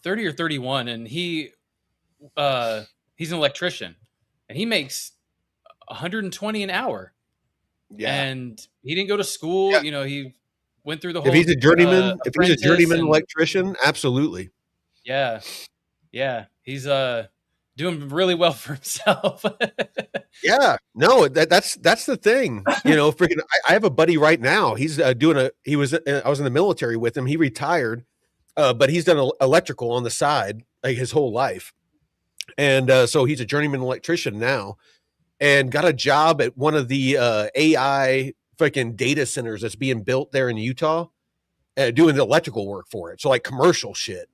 30 or 31, and he's an electrician, and he makes $120 an hour. Yeah. And he didn't go to school. Yeah. You know, he went through the whole. If he's a journeyman, apprentice and- electrician, absolutely. Yeah, yeah, he's doing really well for himself. Yeah, no, that's the thing. You know, freaking, I have a buddy right now. He's I was in the military with him. He retired, but he's done electrical on the side like his whole life, and so he's a journeyman electrician now, and got a job at one of the AI freaking data centers that's being built there in Utah, doing the electrical work for it. So like commercial shit.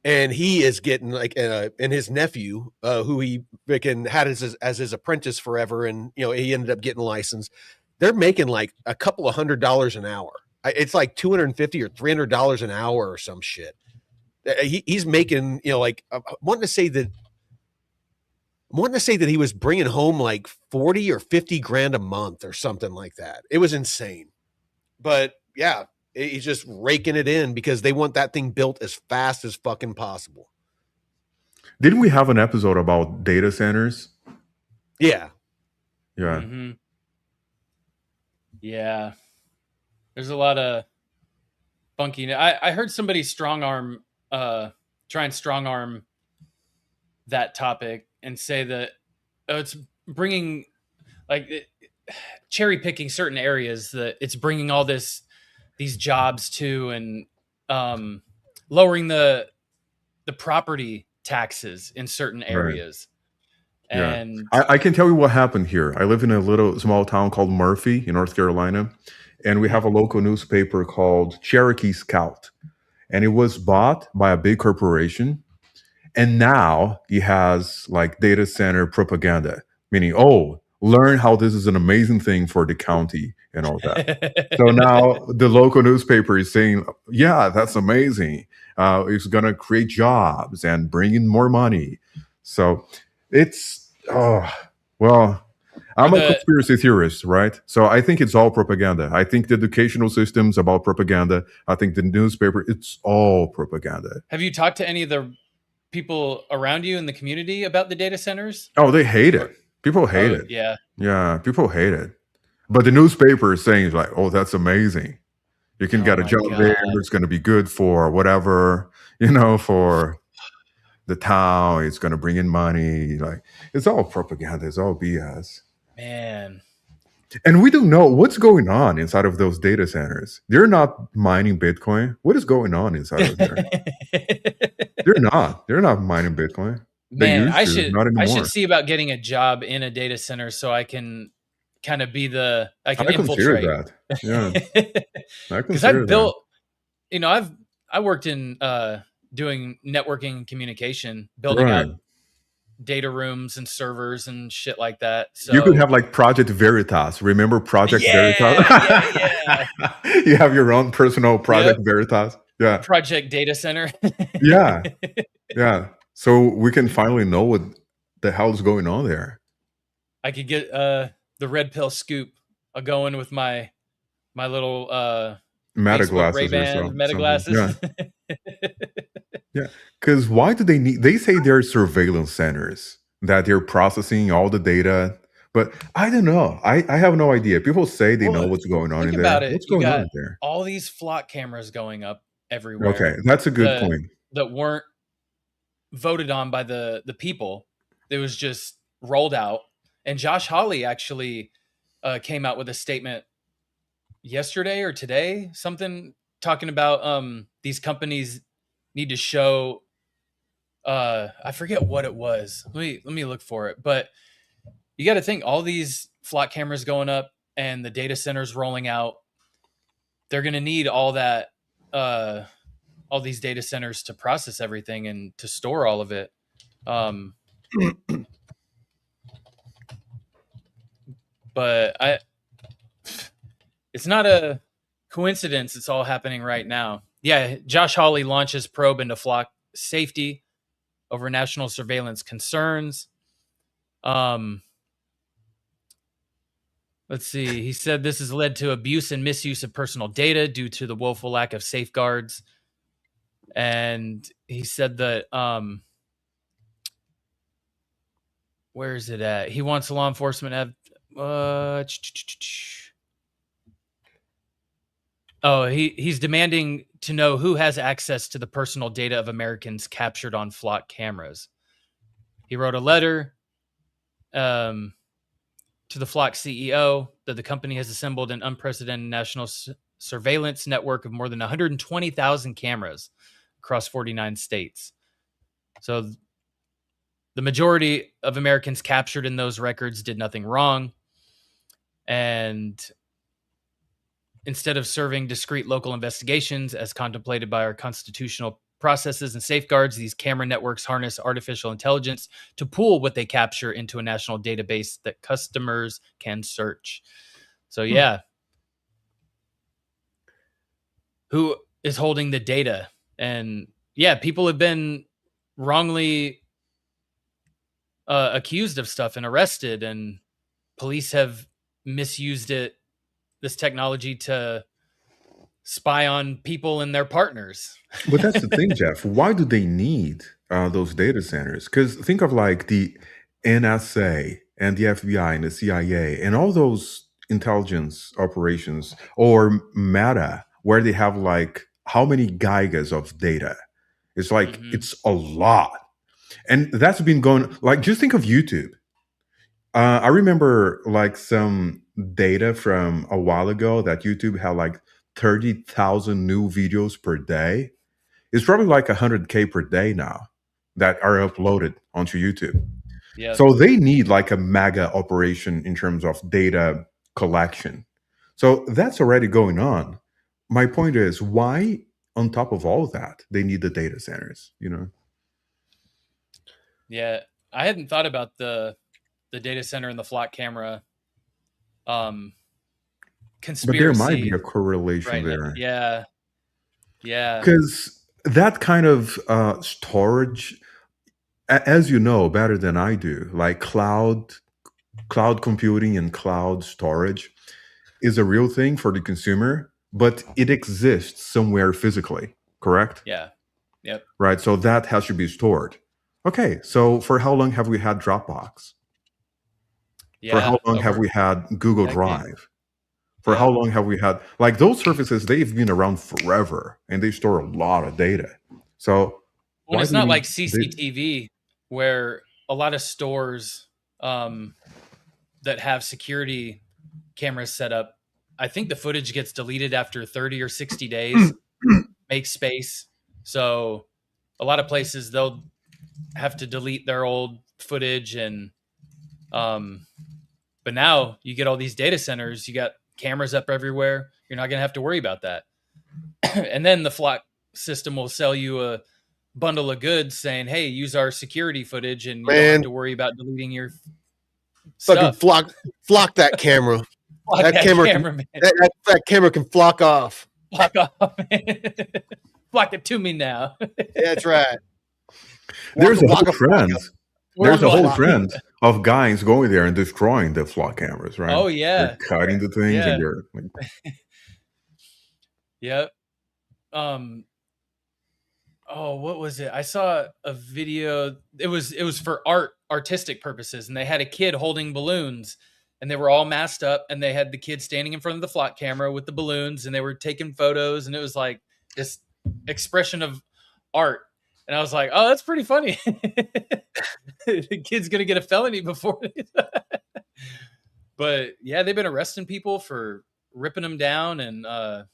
And he is getting like, and his nephew, who he freaking had as his apprentice forever, and you know he ended up getting licensed. They're making like a couple of $100 an hour. It's like $250 or $300 an hour or some shit. He's making, you know, like I'm wanting to say that he was bringing home like 40 or 50 grand a month or something like that. It was insane, but yeah. He's just raking it in because they want that thing built as fast as fucking possible. Didn't we have an episode about data centers? Yeah. Yeah. Mm-hmm. Yeah. There's a lot of funky. I heard somebody try and strong arm that topic and say that it's bringing cherry picking certain areas, that it's bringing all these jobs to, and lowering the property taxes in certain areas. Right. And I can tell you what happened here. I live in a little small town called Murphy in North Carolina, and we have a local newspaper called Cherokee Scout, and it was bought by a big corporation, and now it has like data center propaganda, meaning, oh, learn how this is an amazing thing for the county and all that. So now the local newspaper is saying, yeah, that's amazing. It's going to create jobs and bring in more money. So it's, well, I'm a conspiracy theorist, right? So I think it's all propaganda. I think the educational system's about propaganda. I think the newspaper, it's all propaganda. Have you talked to any of the people around you in the community about the data centers? Oh, they hate it. People hate it. Yeah. Yeah, people hate it. But the newspaper is saying like, oh, that's amazing. You can get a job there. It's going to be good for whatever, you know, for the town. It's going to bring in money. Like, it's all propaganda. It's all BS. Man. And we don't know what's going on inside of those data centers. They're not mining Bitcoin. What is going on inside of there? They're not mining Bitcoin. Man, I should see about getting a job in a data center so I can kind of be I can infiltrate. That. Yeah. Because I've built, you know, I worked in doing networking and communication, building out data rooms and servers and shit like that. So you could have like Project Veritas. Remember Project Veritas? Yeah. You have your own personal Project Veritas. Yeah. Project Data Center. Yeah. Yeah. So we can finally know what the hell's going on there. I could get the red pill scoop going with my little meta glasses Ray-Ban meta glasses. Yeah. Yeah. Because why do they say they're surveillance centers, that they're processing all the data, but I don't know. I have no idea. People say they know what's going on in there. About it. What's going on in there? All these flock cameras going up everywhere. Okay, that's a good point. That weren't voted on by the people. It was just rolled out. And Josh Hawley actually came out with a statement yesterday or today, something talking about these companies need to show I forget what it was. Let me look for it. But you got to think, all these flock cameras going up and the data centers rolling out, they're going to need all that all these data centers to process everything and to store all of it. But it's not a coincidence it's all happening right now. Yeah, Josh Hawley launches probe into flock safety over national surveillance concerns. Let's see. He said this has led to abuse and misuse of personal data due to the woeful lack of safeguards. And he said that where is it at? He wants law enforcement to have Oh, he's demanding to know who has access to the personal data of Americans captured on flock cameras. He wrote a letter to the Flock CEO that the company has assembled an unprecedented national surveillance network of more than 120,000 cameras across 49 states. So the majority of Americans captured in those records did nothing wrong. And instead of serving discrete local investigations as contemplated by our constitutional processes and safeguards, these camera networks harness artificial intelligence to pool what they capture into a national database that customers can search. So yeah, who is holding the data? And yeah, people have been wrongly accused of stuff and arrested, and police have misused this technology to spy on people and their partners. But that's the thing, Jeff. Why do they need those data centers? Because think of like the NSA and the FBI and the CIA and all those intelligence operations, or Meta, where they have like how many gigas of data? It's like it's a lot, and that's been going. Like, just think of YouTube. I remember like some data from a while ago that YouTube had like 30,000 new videos per day. It's probably like 100K per day now that are uploaded onto YouTube. Yeah. So they need like a mega operation in terms of data collection. So that's already going on. My point is, why on top of all that, they need the data centers, you know? Yeah, I hadn't thought about the data center and the flock camera conspiracy. But there might be a correlation right now. there. Yeah. Yeah. Because that kind of storage, as you know better than I do, like cloud computing and cloud storage is a real thing for the consumer, but it exists somewhere physically, correct? Yeah. Yep. Right. So that has to be stored. Okay. So for how long have we had Dropbox? Yeah, for how long have we had Google Drive? For how long have we had, like, those services, they've been around forever and they store a lot of data. So when it's not like CCTV, where a lot of stores that have security cameras set up, I think the footage gets deleted after 30 or 60 days, make space. So a lot of places, they'll have to delete their old footage. And but now you get all these data centers, you got cameras up everywhere. You're not going to have to worry about that. And then the Flock system will sell you a bundle of goods saying, hey, use our security footage and you don't have to worry about deleting your fucking stuff. flock that camera. Flock that camera can flock off. Flock off. Flock it to me now. That's right. There's a whole trend. There's a whole trend of guys going there and destroying the Flock cameras, right? Oh yeah, they're cutting the things and you're like... Yep. Oh, what was it? I saw a video. It was for artistic purposes, and they had a kid holding balloons, and they were all masked up, and they had the kid standing in front of the Flock camera with the balloons, and they were taking photos, and it was like this expression of art. And I was like, oh, that's pretty funny. The kid's going to get a felony before. But yeah, they've been arresting people for ripping them down. And oh,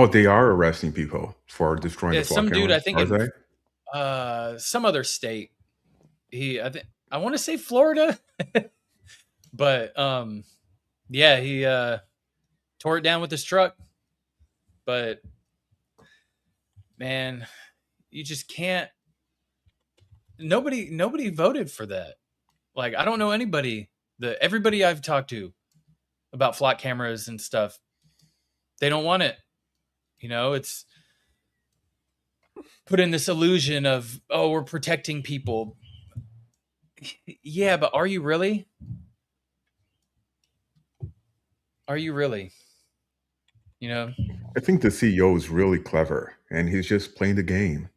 they are arresting people for destroying the Flock some dude, cameras, I think in some other state. I want to say Florida. But yeah, he tore it down with his truck. But man, you just can't. Nobody voted for that. Like, I don't know anybody. Everybody I've talked to about Flock cameras and stuff, they don't want it. You know, it's put in this illusion of, oh, we're protecting people. Yeah, but are you really? Are you really? You know? I think the CEO is really clever and he's just playing the game,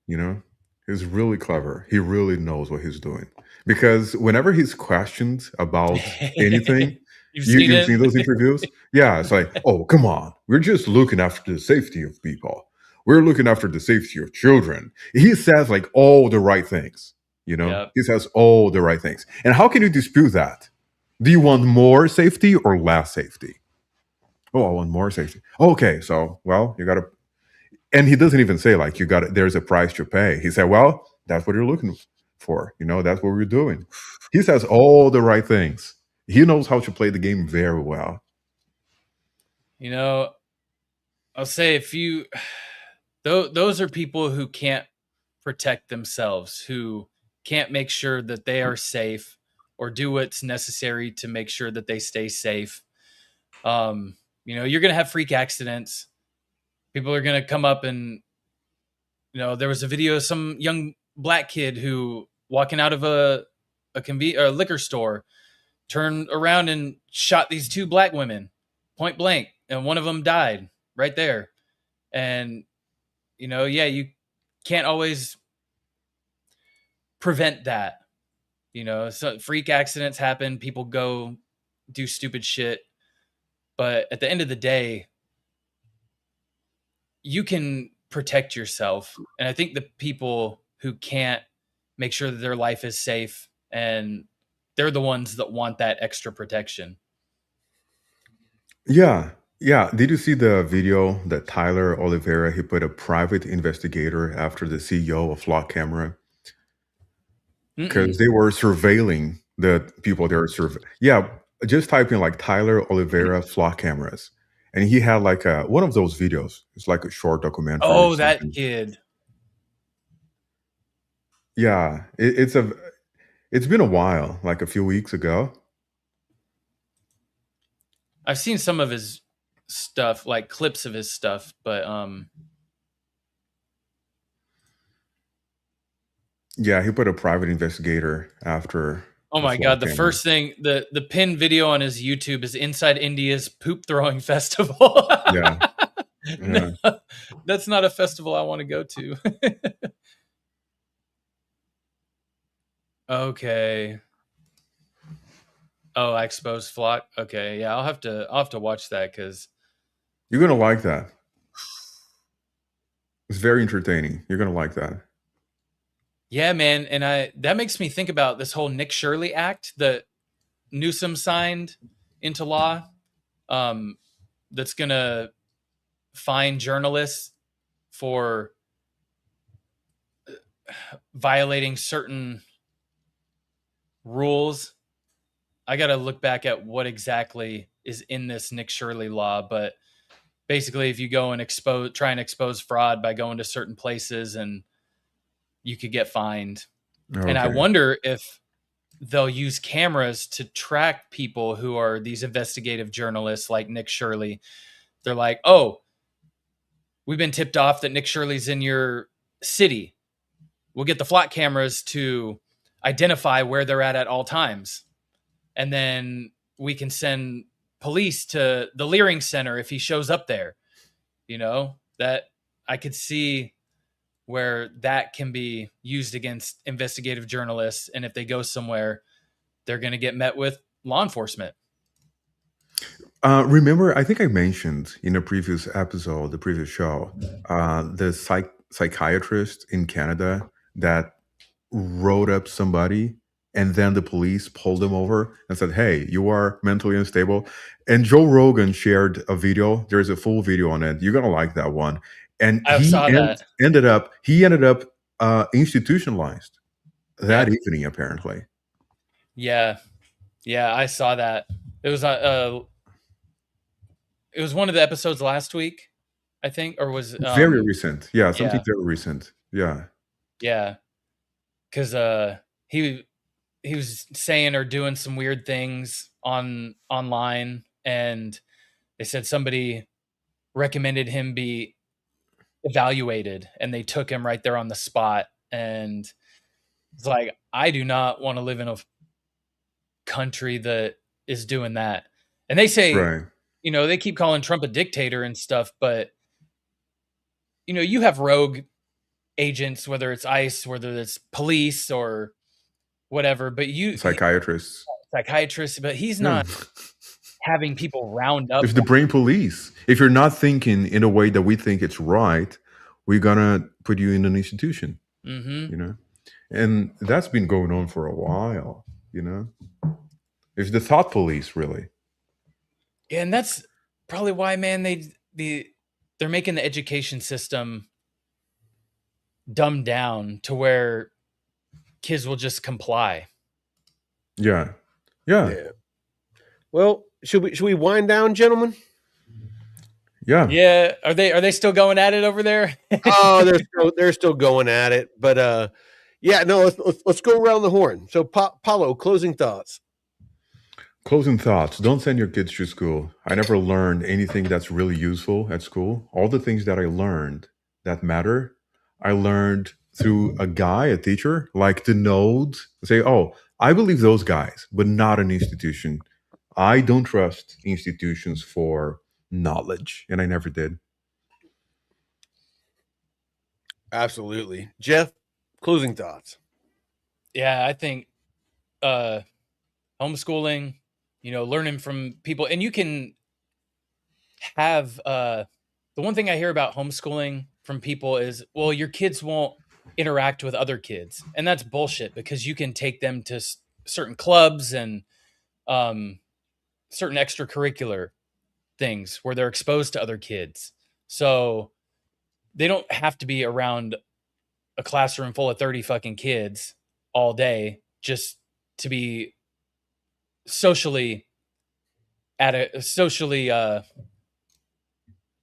you know? He's really clever. He really knows what he's doing. Because whenever he's questioned about anything, You've seen You've it? seen those interviews? Yeah, it's like, oh, come on. We're just looking after the safety of people. We're looking after the safety of children. He says like all the right things, you know? Yep. He says all the right things. And how can you dispute that? Do you want more safety or less safety? Oh, I want more safety. Okay, so, well, you got to, and he doesn't even say like, there's a price to pay. He said, well, that's what you're looking for. You know, that's what we're doing. He says all the right things. He knows how to play the game very well. You know, I'll say those are people who can't protect themselves, who can't make sure that they are safe or do what's necessary to make sure that they stay safe. You know, you're going to have freak accidents. People are going to come up and, you know, there was a video of some young black kid who walking out of a liquor store turned around and shot these two black women point blank, and one of them died right there. And, you know, yeah, you can't always prevent that. You know, so freak accidents happen. People go do stupid shit. But at the end of the day, you can protect yourself. And I think the people who can't make sure that their life is safe, and they're the ones that want that extra protection. Yeah. Yeah. Did you see the video that Tyler Oliveira, he put a private investigator after the CEO of Flock Camera? Because they were surveilling the people they were Yeah. Just type in like Tyler Oliveira Flock Cameras. And he had like one of those videos. It's like a short documentary. Oh, that kid. Yeah. It's been a while, like a few weeks ago. I've seen some of his stuff, like clips of his stuff, but yeah, he put a private investigator after. Oh my God, the first thing, the pinned video on his YouTube is inside India's poop throwing festival. Yeah. No, that's not a festival I want to go to. Okay. Oh, I exposed Flock. Okay, yeah, I'll have to watch that because you're gonna like that. It's very entertaining. You're gonna like that. Yeah, man, and that makes me think about this whole Nick Shirley Act that Newsom signed into law. That's gonna fine journalists for violating certain rules. I got to look back at what exactly is in this Nick Shirley law, but basically if you go and try and expose fraud by going to certain places, and you could get fined. Okay. And I wonder if they'll use cameras to track people who are these investigative journalists like Nick Shirley. They're like, oh, we've been tipped off that Nick Shirley's in your city. We'll get the Flock cameras to identify where they're at all times. And then we can send police to the Leering Center if he shows up there. You know, that I could see where that can be used against investigative journalists. And if they go somewhere, they're going to get met with law enforcement. Remember, I think I mentioned in a previous episode, the previous show, the psychiatrist in Canada that wrote up somebody, and then the police pulled them over and said, hey, you are mentally unstable. And Joe Rogan shared a video. There's a full video on it. You're going to like that one. And he ended up institutionalized that evening, apparently. Yeah. Yeah, I saw that. It was one of the episodes last week, I think, or was very recent. Yeah, something very recent. Yeah. Yeah. Cuz he was saying or doing some weird things online, and they said somebody recommended him be evaluated, and they took him right there on the spot. And it's like, I do not want to live in a country that is doing that. And they say, you know, they keep calling Trump a dictator and stuff, but you know, you have rogue agents, whether it's ICE, whether it's police or whatever, but psychiatrists, but he's not having people round up. It's the brain police. If you're not thinking in a way that we think it's right, we're gonna put you in an institution. Mm-hmm. You know, and that's been going on for a while. You know, it's the thought police, really. Yeah, and that's probably why, man, they're making the education system dumbed down to where kids will just comply. Yeah. Well, should we wind down, gentlemen? Yeah. Are they still going at it over there? Oh, they're still going at it. But yeah, no, let's go around the horn. So, Paulo, closing thoughts. Closing thoughts. Don't send your kids to school. I never learned anything that's really useful at school. All the things that I learned that matter, I learned through a teacher, like the nodes. Say, oh, I believe those guys, but not an institution. I don't trust institutions for knowledge, and I never did. Absolutely. Jeff, closing thoughts. Yeah, I think homeschooling, learning from people, and you can have the one thing I hear about homeschooling from people is, well, your kids won't interact with other kids, and that's bullshit, because you can take them to certain clubs and certain extracurricular things where they're exposed to other kids, so they don't have to be around a classroom full of 30 fucking kids all day just to be socially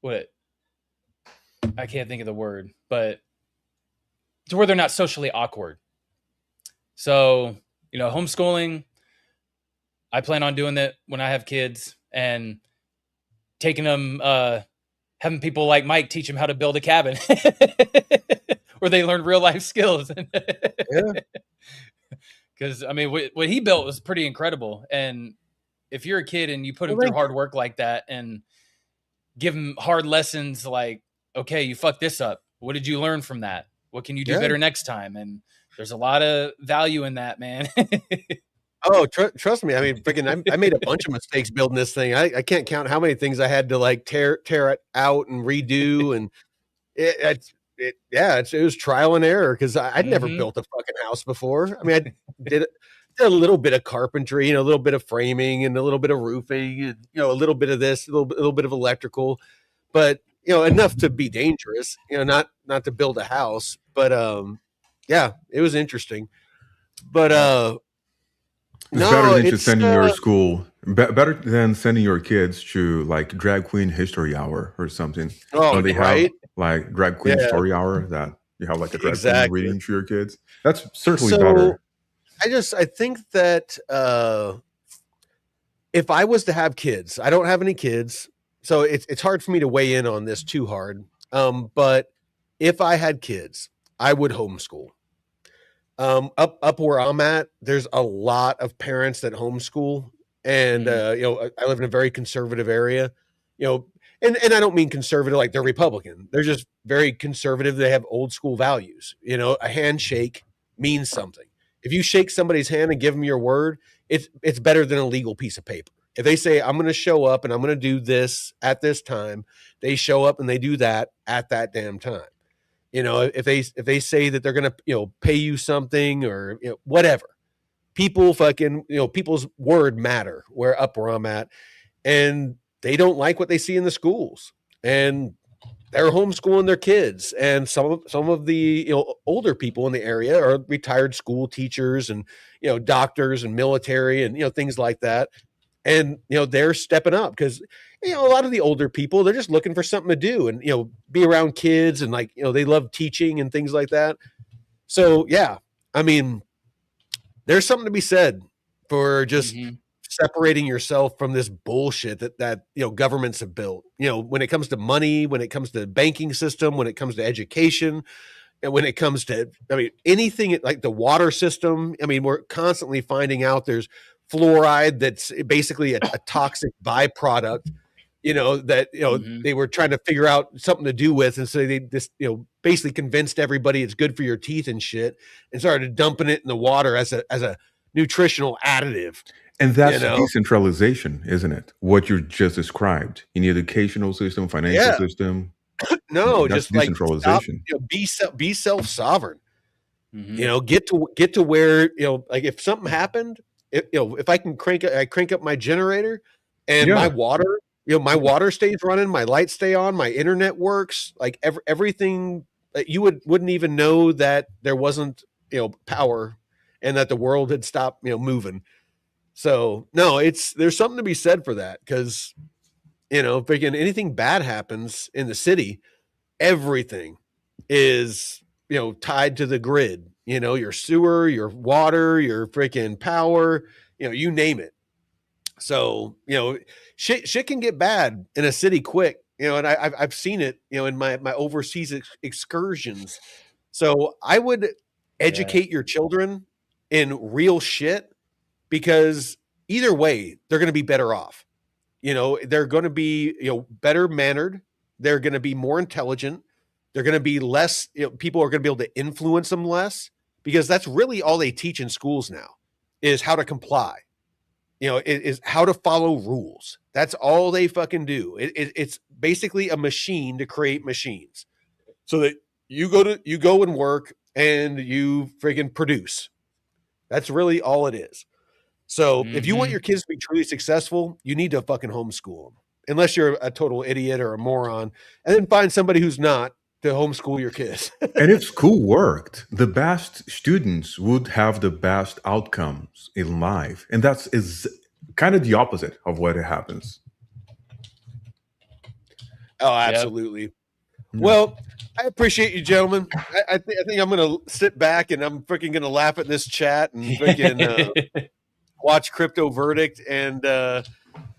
what I can't think of the word, but to where they're not socially awkward. So, homeschooling, I plan on doing that when I have kids, and taking them, having people like Mike teach them how to build a cabin where they learn real life skills. Yeah. Because, I mean, what he built was pretty incredible. And if you're a kid and you put them through hard work like that and give them hard lessons like, okay, you fucked this up. What did you learn from that? What can you do better next time? And there's a lot of value in that, man. Oh, trust me. I mean, freaking, I made a bunch of mistakes building this thing. I can't count how many things I had to like tear it out and redo. And it was trial and error, because I'd never built a fucking house before. I mean, I did a little bit of carpentry, a little bit of framing, and a little bit of roofing, and a little bit of this, a little bit of electrical, but enough to be dangerous. Not to build a house, but yeah, it was interesting. But it's better than just sending your school. Better than sending your kids to like drag queen history hour or something. Oh, they right. have like drag queen story hour that you have like a drag queen reading to your kids. That's certainly better. I think that if I was to have kids, I don't have any kids, so it's hard for me to weigh in on this too hard. But if I had kids, I would homeschool. Up where I'm at, there's a lot of parents that homeschool, and I live in a very conservative area, and I don't mean conservative like they're Republican. They're just very conservative. They have old school values. A handshake means something. If you shake somebody's hand and give them your word, it's better than a legal piece of paper. If they say, I'm going to show up and I'm going to do this at this time, they show up and they do that at that damn time. If they say that they're going to, pay you something or, whatever, people fucking, people's word matter where I'm at, and they don't like what they see in the schools, and they're homeschooling their kids. And some of the, older people in the area are retired school teachers and, doctors and military and, things like that. And, they're stepping up because, a lot of the older people, they're just looking for something to do and, be around kids, and like, they love teaching and things like that. So, yeah, I mean, there's something to be said for just separating yourself from this bullshit that governments have built, when it comes to money, when it comes to the banking system, when it comes to education, and when it comes to, anything like the water system. We're constantly finding out there's fluoride that's basically a toxic byproduct, they were trying to figure out something to do with. And so they just, basically convinced everybody it's good for your teeth and shit, and started dumping it in the water as a nutritional additive. And that's You know? decentralization, isn't it? What you just described in the educational system, financial Yeah. system. No, That's just like stop, decentralization. be self-sovereign. Mhm. You know, get to where, you know, like if something happened, if I can crank up my generator and my Yeah. water, my water stays running, my lights stay on, my internet works, like everything, you wouldn't even know that there wasn't, power and that the world had stopped, moving. So no, there's something to be said for that, because freaking anything bad happens in the city, everything is tied to the grid. Your sewer, your water, your freaking power, you name it. So shit can get bad in a city quick. And I've seen it in my overseas excursions. So I would educate your children in real shit, because either way they're going to be better off. They're going to be better mannered, they're going to be more intelligent, they're going to be less, people are going to be able to influence them less, because that's really all they teach in schools now, is how to comply. It is how to follow rules. That's all they fucking do. It's basically a machine to create machines, so that you go and work and you freaking produce. That's really all it is. So if you want your kids to be truly successful, you need to fucking homeschool them, unless you're a total idiot or a moron, and then find somebody who's not to homeschool your kids. And if school worked, the best students would have the best outcomes in life. And is kind of the opposite of what happens. Oh, absolutely. Well, I appreciate you, gentlemen. I think I'm going to sit back and I'm freaking going to laugh at this chat and freaking watch Crypto Verdict. And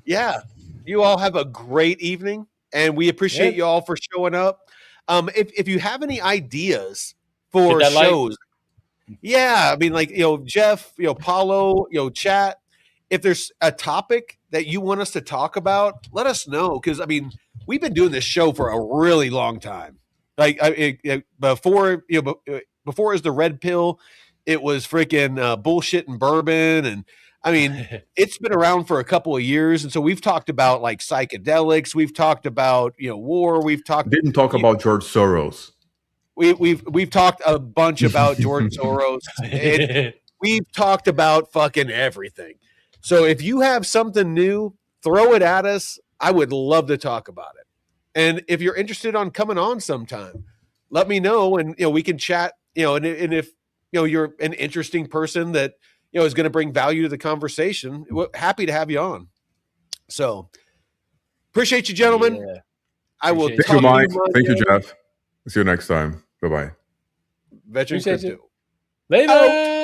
yeah, you all have a great evening, and we appreciate you all for showing up. If you have any ideas for shows, I mean, like, Jeff, Paulo, chat, if there's a topic that you want us to talk about, let us know. Cause I mean, we've been doing this show for a really long time. Like before it was the Red Pill, it was freaking bullshit and bourbon. And I mean, it's been around for a couple of years. And so we've talked about like psychedelics. We've talked about, war. Didn't talk about George Soros. We've talked a bunch about George Soros. We've talked about fucking everything. So if you have something new, throw it at us. I would love to talk about it. And if you're interested on coming on sometime, let me know, and we can chat. And if you're an interesting person that is going to bring value to the conversation, happy to have you on. So appreciate you, gentlemen. Yeah. I will. Thank you, Mike. Thank you, Jeff. See you next time. Bye bye. Veteran Appreciate Crypto. Later.